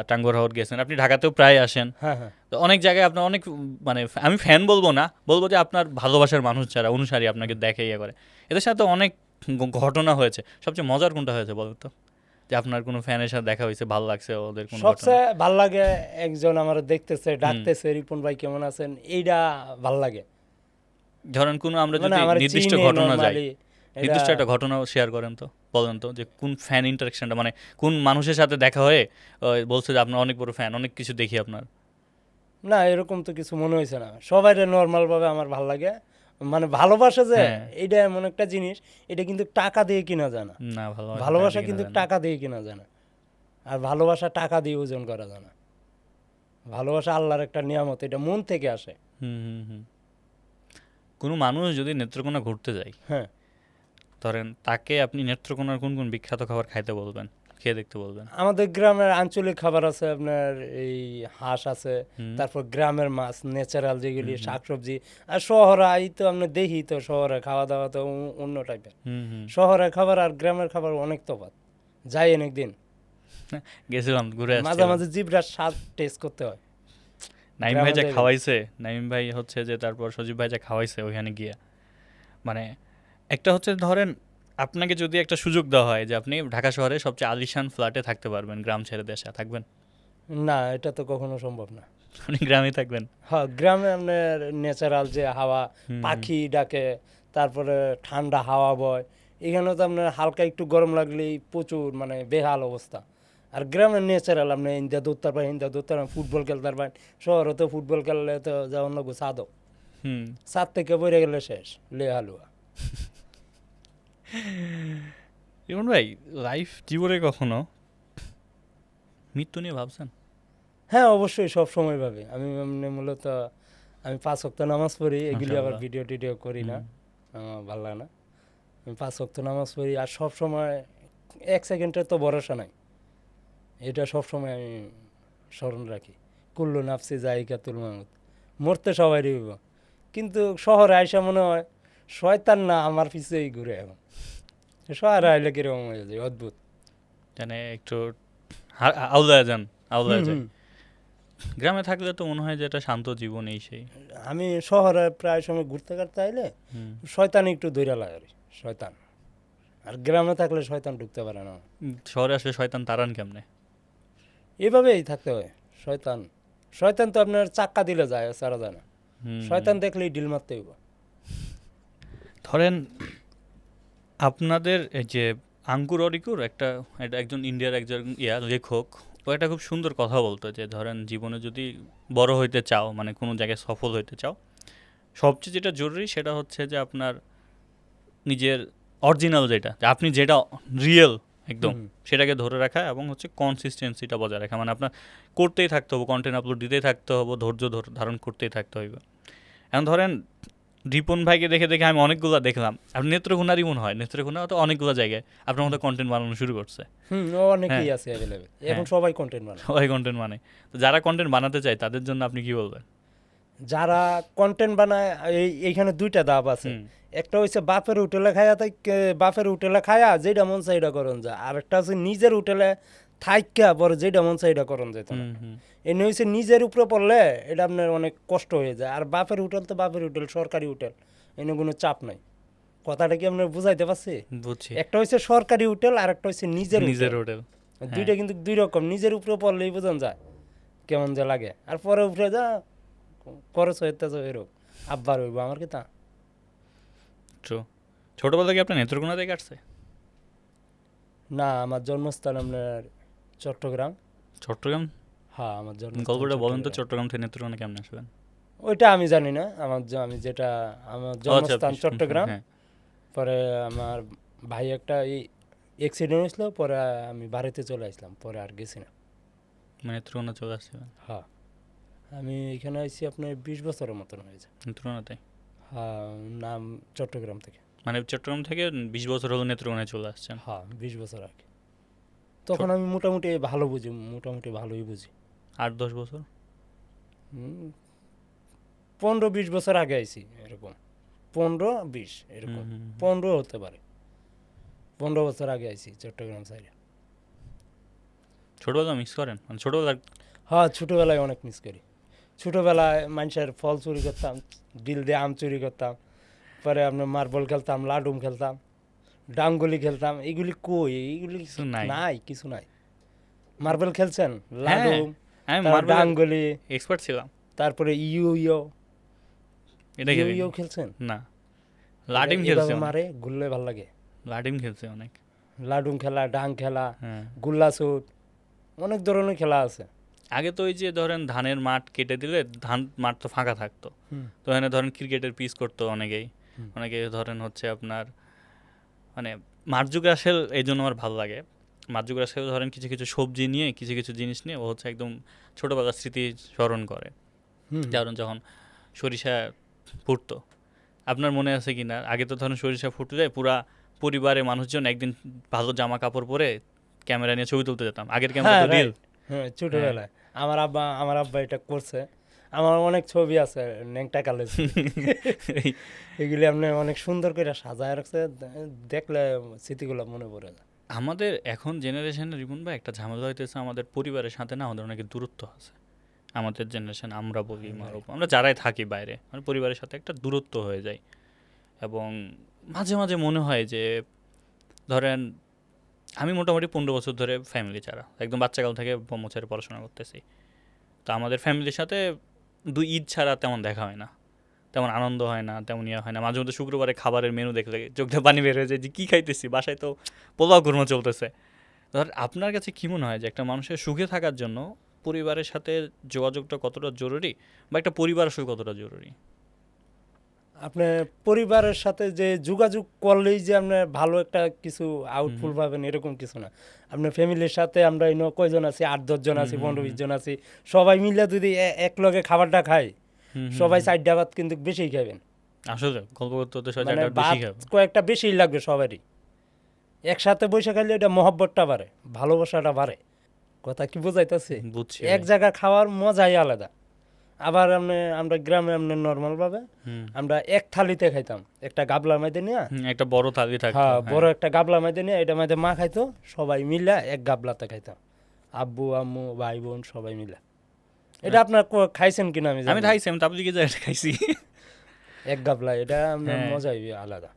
S2: টাঙ্গুয়ার হাওর গেছেন, আপনি ঢাকাতেও প্রায় আসেন।
S1: হ্যাঁ হ্যাঁ
S2: তো অনেক জায়গায় আপনার অনেক মানে আমি ফ্যান বলবো না, বলবো যে আপনার ভালোবাসার মানুষ যারা অনুসারী আপনাকে দেখে ইয়ে করে, এদের সাথে অনেক ঘটনা হয়েছে। সবচেয়ে মজার কোনটা হয়েছে বলো তো, যে আপনার কোনো ফ্যানের সাথে দেখা হয়েছে, ভালো লাগছে ওদের কোনো ঘটনা?
S1: সবচেয়ে ভাল লাগে একজন আমার দেখতেছে, ডাকতেছে রিপন ভাই কেমন আছেন, এইটা ভাল লাগে।
S2: ধরেন কোনো আমরা
S1: মানে
S2: যদি
S1: আমার
S2: নির্দিষ্ট
S1: চিনে
S2: ঘটনা যাই,
S1: নরমালি,
S2: নির্দিষ্ট একটা ঘটনা শেয়ার করেন তো, বলেন তো যে কোন ফ্যান ইন্টারাকশনটা, মানে কোন মানুষের সাথে দেখা হয়ে বলছে যে আপনার অনেক বড় ফ্যান, অনেক কিছু দেখি আপনার।
S1: না এরকম তো কিছু মনে হয়েছে না, সবাই নর্মাল ভাবে আমার ভাল লাগে। মানে ভালোবাসা যে
S2: হ্যাঁ।
S1: এইটা এমন একটা জিনিস, এটা কিন্তু টাকা দিয়ে কিনা যায় না।
S2: না
S1: ভালোবাসা কিন্তু টাকা দিয়ে কিনা যায় না, আর ভালোবাসা টাকা দিয়ে ওজন করা যায় না। ভালোবাসা আল্লাহর একটা নিয়ামত, এটা মন থেকে আসে।
S2: হুম হুম হুম। কোনো মানুষ যদি নেত্রকোনা ঘুরতে যায়,
S1: হ্যাঁ
S2: ধরেন তাকে আপনি নেত্রকোনার কোন কোন বিখ্যাত খাবার খাইতে বলবেন, খেয়ে দেখতে বলবেন?
S1: আমাদের গ্রামের আঞ্চলিক খাবার আছে আপনার, এই হাঁস আছে,
S2: হুম।
S1: তারপর গ্রামের মাছ ন্যাচারাল যেগুলি শাকসবজি। আর শহরে এই তো আমরা দেখি তো শহরে খাওয়া দাওয়া তো অন্য টাইপের।
S2: হুম হুম।
S1: শহরের খাবার আর গ্রামের খাবার অনেক তফাৎ। যাই অনেকদিন
S2: গেছিলাম, ঘুরে
S1: মাঝে
S2: আসছিলাম।
S1: মাঝে জিভটার স্বাদ টেস্ট করতে হয়।
S2: নাইম
S1: গ্রামে
S2: ভাই যা
S1: যাইলে।
S2: খাওয়াইছে, নাইম ভাই হচ্ছে যে তারপর সজীব ভাই যা খাওয়াইছে ওইখানে গিয়া, মানে একটা হচ্ছে ধরেন আপনাকে যদি একটা সুযোগ দেওয়া হয় যে আপনি ঢাকা শহরে সবচেয়ে আলিশান ফ্ল্যাটে থাকতে পারবেন, গ্রাম ছেড়ে দেশে থাকবেন?
S1: না এটা তো কখনো সম্ভব না।
S2: আপনি গ্রামে থাকবেন?
S1: হ্যাঁ গ্রামে আপনার ন্যাচারাল যে হাওয়া,
S2: হুম।
S1: পাখি ডাকে, তারপরে ঠান্ডা হাওয়া বয়। এখানে তো আপনার হালকা একটু গরম লাগলেই প্রচুর মানে বেহাল অবস্থা। আর গ্রামের ন্যাচারাল আপনি ইন্দা দৌড়তে পারেন, ইন্দা দৌড়তে পারেন, ফুটবল খেলতে পারেন। শহরে তো ফুটবল খেললে তো যেমন লাগবে ছাদও,
S2: হুম।
S1: ছাদ থেকে পড়ে গেলে শেষ, লে হালুয়া।
S2: রিমন ভাই, লাইফ জীবনে কখনো মৃত্যু নিয়ে ভাবছেন?
S1: হ্যাঁ অবশ্যই সব সময় ভাবে আমি। এমনি মূলত আমি 5 ওয়াক্ত নামাজ পড়ি, এগুলি আবার
S2: মাশাআল্লাহ।
S1: ভিডিও টিডিও করি না,
S2: হুম।
S1: আমার ভালো লাগে না। আমি 5 ওয়াক্ত নামাজ পড়ি, আর সব সময় 1 সেকেন্ডের তো ভরসা নাই, এটা সব সময় আমি স্মরণ রাখি। কুল্লু নাফসি জায়গাতুল মাউত, মরতে সবাই রইব। কিন্তু শহরে আইসা মনে হয় শয়তান না আমার পিছেই ঘুরে। এখন শহরে আইলে কিরকম হয়ে যায়, অদ্ভুত।
S2: মানে একটু আউলায় যান, আউলায়
S1: হুম,
S2: যায়।
S1: হুম।
S2: গ্রামে থাকলে তো মনে হয় যে এটা শান্ত জীবন, এই সেই।
S1: আমি শহরে প্রায় সময় ঘুরতে কাটতে আইলে
S2: হুম।
S1: শয়তান একটু দৈরা লাগে, শয়তান। আর গ্রামে থাকলে শয়তান ঢুকতে পারে না।
S2: শহরে আসলে শয়তান তাড়ান কেমনে?
S1: এভাবেই থাকতে হয়। শয়তান শয়তান তো আপনার চাক্কা দিলে যায়, সারা যায় না। শয়তান দেখলেই ডিল মারতে হইব।
S2: ধরেন আপনাদের এই যে আঙ্কুর অরিকুর একটা এটা একজন ইন্ডিয়ার একজন লেখক, ও একটা খুব সুন্দর কথা বলতো যে ধরেন জীবনে যদি বড় হইতে চাও, মানে কোনো জায়গায় সফল হইতে চাও, সবচেয়ে যেটা জরুরি সেটা হচ্ছে যে আপনার নিজের অরিজিনাল যেটা, যে আপনি যেটা রিয়েল একদম
S1: হুম।
S2: সেটাকে ধরে রাখা এবং হচ্ছে কনসিস্টেন্সিটা বজায় রাখা। মানে আপনার করতেই থাকতে হবে, কন্টেন্ট আপলোড দিতেই থাকতে হবে, ধৈর্য ধারণ করতেই থাকতে হইবে। এখন ধরেন রিপন ভাইকে দেখে দেখে আমি অনেকগুলো দেখলাম, আপনি নেত্রকোনারই মনে হয়, নেত্রকোনা তো অনেকগুলো জায়গায় আপনার মতো কন্টেন্ট বানানো শুরু করছে।
S1: ও অনেকেই আছে অ্যাভেলেবেল, এখন সবাই কন্টেন্ট বানায়।
S2: সবাই কন্টেন্ট মানে, তো যারা কন্টেন্ট বানাতে চায় তাদের জন্য আপনি কি বলবেন?
S1: যারা কন্টেন্ট বানায় এইখানে দুইটা ধাপ আছে।
S2: হুম।
S1: একটা হচ্ছে বাপের হোটেলে খায়া, তাই বাপের হোটেলে খায়া যেটা মন চাই এটা করন যায়, আর একটা হচ্ছে নিজের হোটেলে থাইকা পরে যেটা মন চাই এটা করন যেত না। এনে হচ্ছে নিজের উপরে পড়লে এটা আপনার অনেক কষ্ট হয়ে যায়। আর বাপের হোটেল তো বাপের হোটেল, সরকারি হোটেল, এনে কোনো চাপ নাই। কথাটা কি আপনার বুঝাইতে পারছি?
S2: বুঝছি।
S1: একটা হচ্ছে সরকারি হোটেল আর একটা হচ্ছে নিজের
S2: নিজের
S1: হোটেল।
S2: হোটেল।
S1: দুইটা কিন্তু দুই রকম। নিজের উপরে পড়লেই বোঝান যায় কেমন যে লাগে, আর পরে উঠে যা খরচ হইতে এরকম আব্বার হইব আমার কি তা।
S2: ট্রু। ছোটবেলা কি আপনার নেত্রকোনা থেকে আসছে?
S1: না, আমার জন্মস্থান আপনার চট্টগ্রাম।
S2: চট্টগ্রাম?
S1: হ্যাঁ, আমার জন্মস্থান
S2: গল্পটা বলেন তো,
S1: চট্টগ্রাম।
S2: চট্টগ্রাম থেকে নেত্রকোনা কেমন আসবেন?
S1: ওইটা আমি জানি না। আমি যেটা আমার জন্মস্থান
S2: আপনি
S1: চট্টগ্রাম।
S2: হ্যাঁ।
S1: পরে আমার ভাই একটা অ্যাক্সিডেন্ট হয়েছিল, পরে আমি বাড়িতে চলে আসলাম, পরে আর গেছি না।
S2: মানে নেত্রকোনা চলে আসছিলেন?
S1: হ্যাঁ, আমি এখানে আসছি আপনার 20 বছরের মতন হয়েছে।
S2: নেত্রকোনাতে?
S1: হ্যাঁ, নাম চট্টগ্রাম থেকে।
S2: মানে চট্টগ্রাম থেকে 20 বছর হলো নেত্রকোনায় চলে আসছেন?
S1: হ্যাঁ, 20 বছর আগে। তখন আমি মোটামুটি ভালো বুঝি, মোটামুটি ভালোই বুঝি।
S2: 8-10 বছর?
S1: 15-20 বছর আগে আইছি এরকম। 15-20 এরকম, 15 হতে পারে। 15 বছর আগে আইছি চট্টগ্রাম সাইডে।
S2: ছোটবেলা মিস করেন? মানে ছোটবেলার
S1: হ্যাঁ, ছোটোবেলায় অনেক মিস করি। ছোটোবেলায় মানুষের ফল চুরি করতাম, ডিল দিয়ে আম চুরি করতাম, পরে আপনার মার্বল খেলতাম, লাডুম খেলতাম, ডাঙ্গুলি খেলতাম। এগুলি কই? এইগুলি
S2: কিছু নাই।
S1: নাই, কিছু নাই। মার্বেল খেলছেন?
S2: হ্যাঁ,
S1: লাডুম,
S2: আমি
S1: তারপর
S2: মার্বেলের
S1: ডাঙ্গুলি,
S2: এক্সপার্ট ছিলাম।
S1: তারপরে ইউ ইউ
S2: এটা
S1: ইউ
S2: খেলি
S1: ইউ খেলছেন?
S2: না। লাডিম
S1: এভাবে
S2: খেলছে অনেক।
S1: মারে, ঘুরলে ভাল লাগে।
S2: লাডিম খেলছে অনেক।
S1: লাডুম খেলা, ডাং খেলা,
S2: হ্যাঁ।
S1: গুল্লা শুট, অনেক ধরনের খেলা আছে।
S2: আগে তো ওই যে ধরেন ধানের মাঠ কেটে দিলে ধান মাঠ তো ফাঁকা থাকতো, তো এখানে ধরেন ক্রিকেটের পিচ করতো অনেকেই। অনেকে ধরেন হচ্ছে আপনার মানে মার্জু গ্রাসেল, এই জন্য আমার ভালো লাগে। মার্জু গ্রাসেল ধরেন কিছু কিছু সবজি নিয়ে, কিছু কিছু জিনিস নিয়ে ও হচ্ছে একদম ছোটোবেলার স্মৃতি স্মরণ করে। যেমন যখন সরিষা ফুটতো, আপনার মনে আছে কি না? আগে তো ধরেন সরিষা ফুটলে পুরা পরিবারের মানুষজন একদিন ভালো জামা কাপড় পরে ক্যামেরা নিয়ে ছবি তুলতে যেতাম। আগের ক্যামেরা তো রিল।
S1: হ্যাঁ, ছোটবেলায় আমার আব্বা এটা করছে। আমার অনেক ছবি আছে ন্যাংটা কালে এগুলি আপনি অনেক সুন্দর করে সাজায় রাখছে, দেখলে স্মৃতিগুলো মনে পড়ে যায়।
S2: আমাদের এখন জেনারেশনের রিপন ভাই একটা ঝামেলা হইতেছে, আমাদের পরিবারের সাথে না আমাদের অনেক দূরত্ব আছে। আমাদের জেনারেশন, আমরা বলি আমরা যারাই থাকি বাইরে, মানে পরিবারের সাথে একটা দূরত্ব হয়ে যায়। এবং মাঝে মাঝে মনে হয় যে ধরেন আমি মোটামুটি 15 বছর ধরে ফ্যামিলি ছাড়া, একদম বাচ্চাকাল থেকে ছেড়ে পড়াশোনা করতেছি। তো আমাদের ফ্যামিলির সাথে 2 ঈদ ছাড়া তেমন দেখা হয় না, তেমন আনন্দ হয় না, তেমন ইয়ে হয় না। মাঝে মধ্যে শুক্রবারে খাবারের মেনু দেখলে চোখে পানি বের হয়ে যায় যে কী খাইতেছি, বাসায় তো পোলাও কুরমা চলতেছে। ধর আপনার কাছে কী মনে হয় যে একটা মানুষের সুখে থাকার জন্য পরিবারের সাথে যোগাযোগটা কতটা জরুরি, বা একটা পরিবার আসলে কতটা জরুরি?
S1: আপনার পরিবারের সাথে যে যোগাযোগ করলেই যে আপনার ভালো একটা কিছু আউটপুট পাবেন এরকম কিছু না। আপনার ফ্যামিলির সাথে আমরা কয়জন আছি, 8-10 জন আছি, 15-20 জন আছি, সবাই মিলে যদি এক লগে খাবারটা খাই, সবাই 4টা ভাত কিন্তু বেশি খাবেন।
S2: আসলে গল্প করতে হতে
S1: মানে
S2: বেশি
S1: ভাত
S2: খাবে,
S1: কয়েকটা বেশি লাগবে সবারই। একসাথে বসে খাইলে এটা মহব্বতটা বাড়ে, ভালোবাসাটা বাড়ে। কথা কি বোঝাইতেছে?
S2: বুঝছি।
S1: এক জায়গা খাওয়ার মজাই আলাদা। আবার আমরা গ্রামে নর্মাল ভাবে আমরা এক থালিতে খাইতাম, একটা গাবলার মধ্যে নিয়ে।
S2: একটা বড় থালি থাকতো।
S1: হ্যাঁ, বড় একটা গাবলার মধ্যে নিয়ে এটা মধ্যে মা খাইতো, সবাই মিলে এক গাবলাতে খাইতাম, আব্বু আম্মু ভাই বোন সবাই মিলে। এটা আপনার খাইছেন কিনা আমি
S2: আমি খাইছি, আমি তাবলিগে যাই খাইছি
S1: এক গাবলা, এটা আপনার মজাই আলাদা।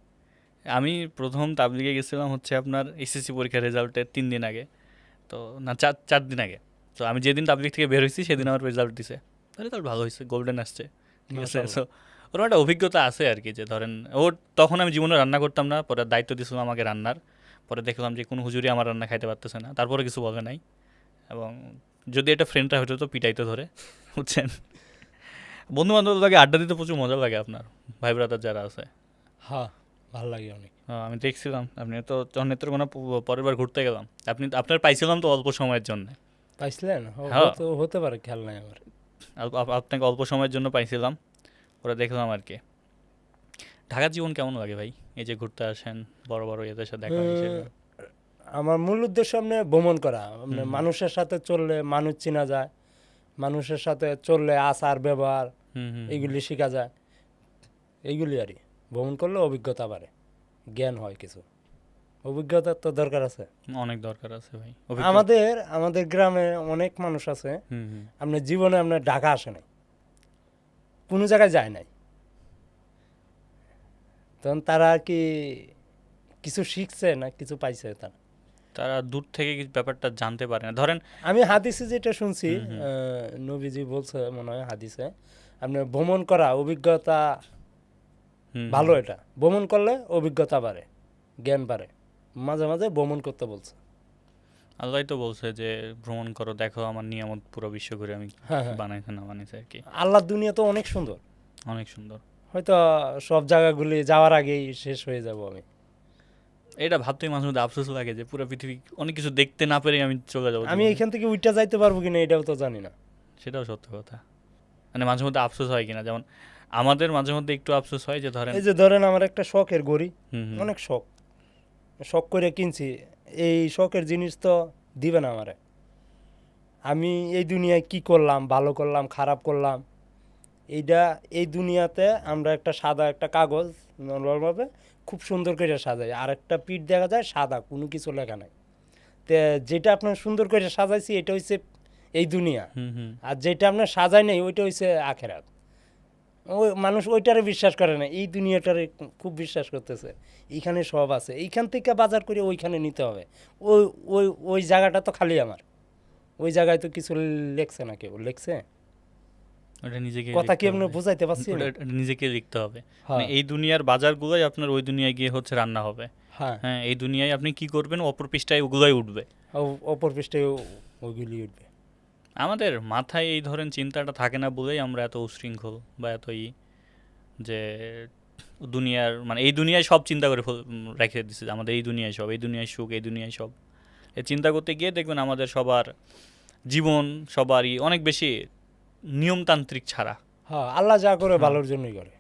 S2: আমি প্রথম তাবলিগে গেছিলাম হচ্ছে আপনার এসএসসি পরীক্ষার রেজাল্টের 3 দিন আগে, তো না 4 দিন আগে। তো আমি যেদিন তাবলিগ থেকে বের হয়েছি সেদিন আমার রেজাল্ট দিছে, তাহলে তার ভালো হয়েছে, গোল্ডেন আসছে, ঠিক আছে।
S1: মাশাআল্লাহ।
S2: সো ওর একটা অভিজ্ঞতা আছে আর কি, যে ধরেন ওর তখন আমি জীবনে রান্না করতাম না, পরে দায়িত্ব দিয়েছিল আমাকে রান্নার, পরে দেখলাম যে কোনো হুজুরি আমার রান্না খাইতে পারতেছে না, তারপরে কিছু বলে নাই। এবং যদি এটা ফ্রেন্ডরা হতো তো পিটাইতো ধরে, বুঝছেন। বন্ধু বান্ধব লাগে, আড্ডা দিতে প্রচুর মজা লাগে আপনার ভাই ব্রাদার যারা আছে।
S1: হ্যাঁ, ভালো লাগে অনেক।
S2: আমি দেখছিলাম আপনি তো যখন নেত্রকোনা পরের বার ঘুরতে গেলাম, আপনার পাইছিলাম তো অল্প সময়ের জন্য।
S1: পাইছিলেন?
S2: হ্যাঁ।
S1: হতে পারে, খেয়াল নাই আমার।
S2: আপনাকে অল্প সময়ের জন্য পাইছিলাম, ওরা দেখলাম আর কি। ঢাকার জীবন কেমন লাগে ভাই? এই যে ঘুরতে আসেন, বড় বড় এদের সাথে দেখা হয় হিসেবে।
S1: আমার মূল উদ্দেশ্য আপনি ভ্রমণ করা, আপনি
S2: হুম।
S1: মানুষের সাথে চললে মানুষ চেনা যায়, মানুষের সাথে চললে আচার ব্যবহার
S2: হুম হুম।
S1: এইগুলি শেখা যায়, এইগুলি আর কি। ভ্রমণ করলে অভিজ্ঞতা বাড়ে, জ্ঞান হয় কিছু, অভিজ্ঞতার তো দরকার আছে।
S2: অনেক দরকার আছে ভাই।
S1: আমাদের গ্রামে অনেক মানুষ আছে,
S2: হুম হুম।
S1: আপনার জীবনে আপনার ঢাকা আসে নাই, কোনো জায়গায় যায় নাই, তখন তারা আর কি কিছু শিখছে না কিছু পাইছে তারা।
S2: তারা দূর থেকে কিছু ব্যাপারটা জানতে পারে না, ধরেন।
S1: আমি হাদিসে যেটা শুনছি,
S2: হুম, হুম।
S1: নবীজি বলছে মনে হয় হাদিসে, আপনার ভ্রমণ করা অভিজ্ঞতা
S2: হুম,
S1: ভালো,
S2: হুম।
S1: এটা ভ্রমণ করলে অভিজ্ঞতা বাড়ে, জ্ঞান বাড়ে, মাঝে মাঝে ভ্রমণ করতে বলছে।
S2: আল্লাহই তো বলছে যে ভ্রমণ করো, দেখো আমার নিয়ামত পুরো বিশ্ব ঘুরে আমি
S1: হ্যাঁ, হ্যাঁ।
S2: বানাইছে না বানাইছে আর কি।
S1: আল্লাহর দুনিয়া তো অনেক সুন্দর,
S2: অনেক সুন্দর।
S1: হয়তো সব জায়গাগুলি যাওয়ার আগেই শেষ হয়ে যাব আমি।
S2: এটা ভাবতেই মাঝে মধ্যে আফসোস লাগে যে পুরো পৃথিবী অনেক কিছু দেখতে না পেরে আমি চলে যাবো
S1: আমি
S2: জীবনে।
S1: এখান থেকে উইটা যাইতে পারবো কিনা এটাও তো জানি না।
S2: সেটাও সত্য কথা। মানে মাঝে মধ্যে আফসোস হয় কিনা, যেমন আমাদের মাঝে মধ্যে একটু আফসোস হয় যে ধরেন।
S1: এই যে ধরেন আমার একটা শখের ঘড়ি,
S2: হুম হুম।
S1: অনেক শখ, শখ করে কিনছি, এই শখের জিনিস তো দিবে না আমারে। আমি এই দুনিয়ায় কি করলাম, ভালো করলাম খারাপ করলাম, এইটা এই দুনিয়াতে আমরা একটা সাদা একটা কাগজ নর্মালভাবে খুব সুন্দর করে সাজাই, আর একটা পিঠ দেখা যায় সাদা, কোনো কিছু লেখা নাই। তে যেটা আপনার সুন্দর করে সাজাইছি এটা হচ্ছে এই দুনিয়া,
S2: হুম হুম।
S1: আর যেটা আপনার সাজাই নাই ওইটা হচ্ছে আখেরাত। ওই মানুষ ওইটারে বিশ্বাস করে না, এই দুনিয়াটারে খুব বিশ্বাস করতেছে, এইখানে সব আছে, এইখান থেকে বাজার করে ওইখানে নিতে হবে। ওই ওই ওই জায়গাটা তো খালি আমার, ওই জায়গায় তো কিছু লেখছে না, কেউ লেখছে?
S2: ওটা নিজেকে
S1: কথা কি
S2: লিখতে
S1: আপনি
S2: হবে।
S1: বুঝাইতে পারছি
S2: ওটা
S1: না?
S2: ওটা নিজেকে লিখতে হবে।
S1: হ্যাঁ,
S2: মানে এই দুনিয়ার বাজারগুলোই আপনার ওই দুনিয়ায় গিয়ে হচ্ছে রান্না হবে।
S1: হ্যাঁ,
S2: হ্যাঁ, এই দুনিয়ায় আপনি কি করবেন অপর পৃষ্ঠায় ওগুলোই উঠবে।
S1: অপর পৃষ্ঠে ওইগুলি উঠবে।
S2: আমাদের মাথায় এই ধরেন চিন্তাটা থাকে না বলেই আমরা এত উশৃঙ্খল বা এত যে দুনিয়ার মানে এই দুনিয়ায় সব চিন্তা করে রেখে দিচ্ছে, আমাদের এই দুনিয়ায় সব, এই দুনিয়ায় সুখ, এই দুনিয়ায় সব। এই চিন্তা করতে গিয়ে দেখবেন আমাদের সবার জীবন সবারই অনেক বেশি নিয়মতান্ত্রিক ছাড়া।
S1: হ্যাঁ, আল্লাহ যা করে
S2: হ্যাঁ।
S1: ভালোর জন্যই করে,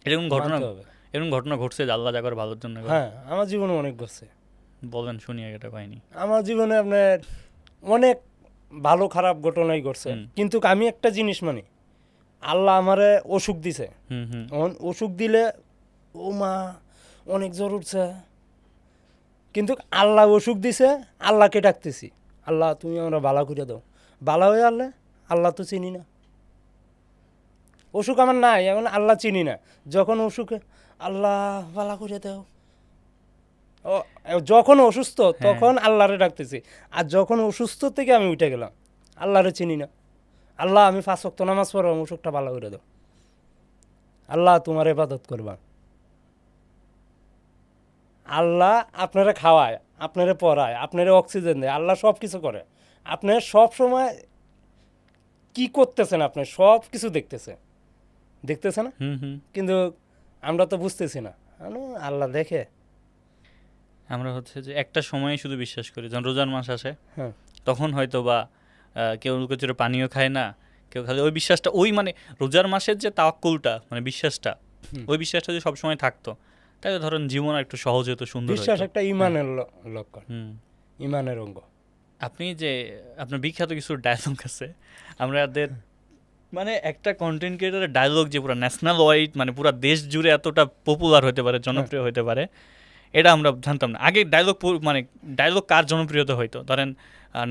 S2: এরকম ঘটনা
S1: মানতে হবে।
S2: এরকম ঘটনা ঘটছে যে আল্লাহ যা করে ভালোর জন্য করে?
S1: হ্যাঁ, আমার জীবনে অনেক ঘটছে।
S2: বলেন শুনি আগে, এটা পাইনি।
S1: আমার জীবনে আপনার অনেক ভালো খারাপ ঘটনাই ঘটছে,
S2: হুম।
S1: কিন্তু আমি একটা জিনিস মানি, আল্লাহ আমারে অসুখ দিছে,
S2: হুম হুম।
S1: অসুখ দিলে ও মা অনেক জ্বর উঠছে, কিন্তু আল্লাহ অসুখ দিছে, আল্লাহকে ডাকতেছি, আল্লাহ তুমি আমরা বালা করে দাও, বালা হয়ে আল্লাহ, আল্লাহ তো চিনি না, অসুখ আমার নাই, এখন আল্লাহ চিনি না, যখন অসুখে আল্লাহ বালা করে দাও, যখন অসুস্থ তখন আল্লাহরে ডাকতেছি, আর যখন অসুস্থ থেকে আমি উঠে গেলাম আল্লাহরে চিনি না, আল্লাহ আমি 5 ওয়াক্ত নামাজ পড়লাম, অসুখটা ভালো করে দাও, আল্লাহ তোমার ইবাদত করবা। আল্লাহ আপনারা খাওয়ায়, আপনারা পড়ায়, আপনারা অক্সিজেন দেয়, আল্লাহ সব কিছু করে, আপনার সব সময় কি করতেছেন, আপনি সব কিছু দেখতেছে না,
S2: হুম হুম।
S1: কিন্তু আমরা তো বুঝতেছি না, আল্লাহ দেখে।
S2: আমরা হচ্ছে যে একটা সময়ে শুধু বিশ্বাস করি, যখন রোজার মাস আসে
S1: হ্যাঁ,
S2: তখন হয়তো বা কেউ লুকোচুরে পানিও খায় না, কেউ খালি ওই বিশ্বাসটা, ওই মানে রোজার মাসের যে তাওয়াক্কুলটা মানে বিশ্বাসটা,
S1: হুম।
S2: ওই বিশ্বাসটা যদি সবসময় থাকতো তাহলে ধরেন জীবন একটু সহজ হতো, সুন্দর
S1: বিশ্বাস
S2: হতো।
S1: একটা ইমানের লক্ষণ,
S2: হুম।
S1: ইমানের অঙ্গ।
S2: আপনি যে আপনার বিখ্যাত কিছু ডায়লগ আছে আমাদের, মানে একটা কন্টেন্ট ক্রিয়েটারের ডায়লগ যে পুরো ন্যাশনাল ওয়াইড মানে পুরো দেশ জুড়ে এতটা পপুলার হতে পারে, জনপ্রিয় হতে পারে, এটা আমরা জানতাম না আগে। ডায়লগ মানে ডায়লগ কার জনপ্রিয়তা হইতো, ধরেন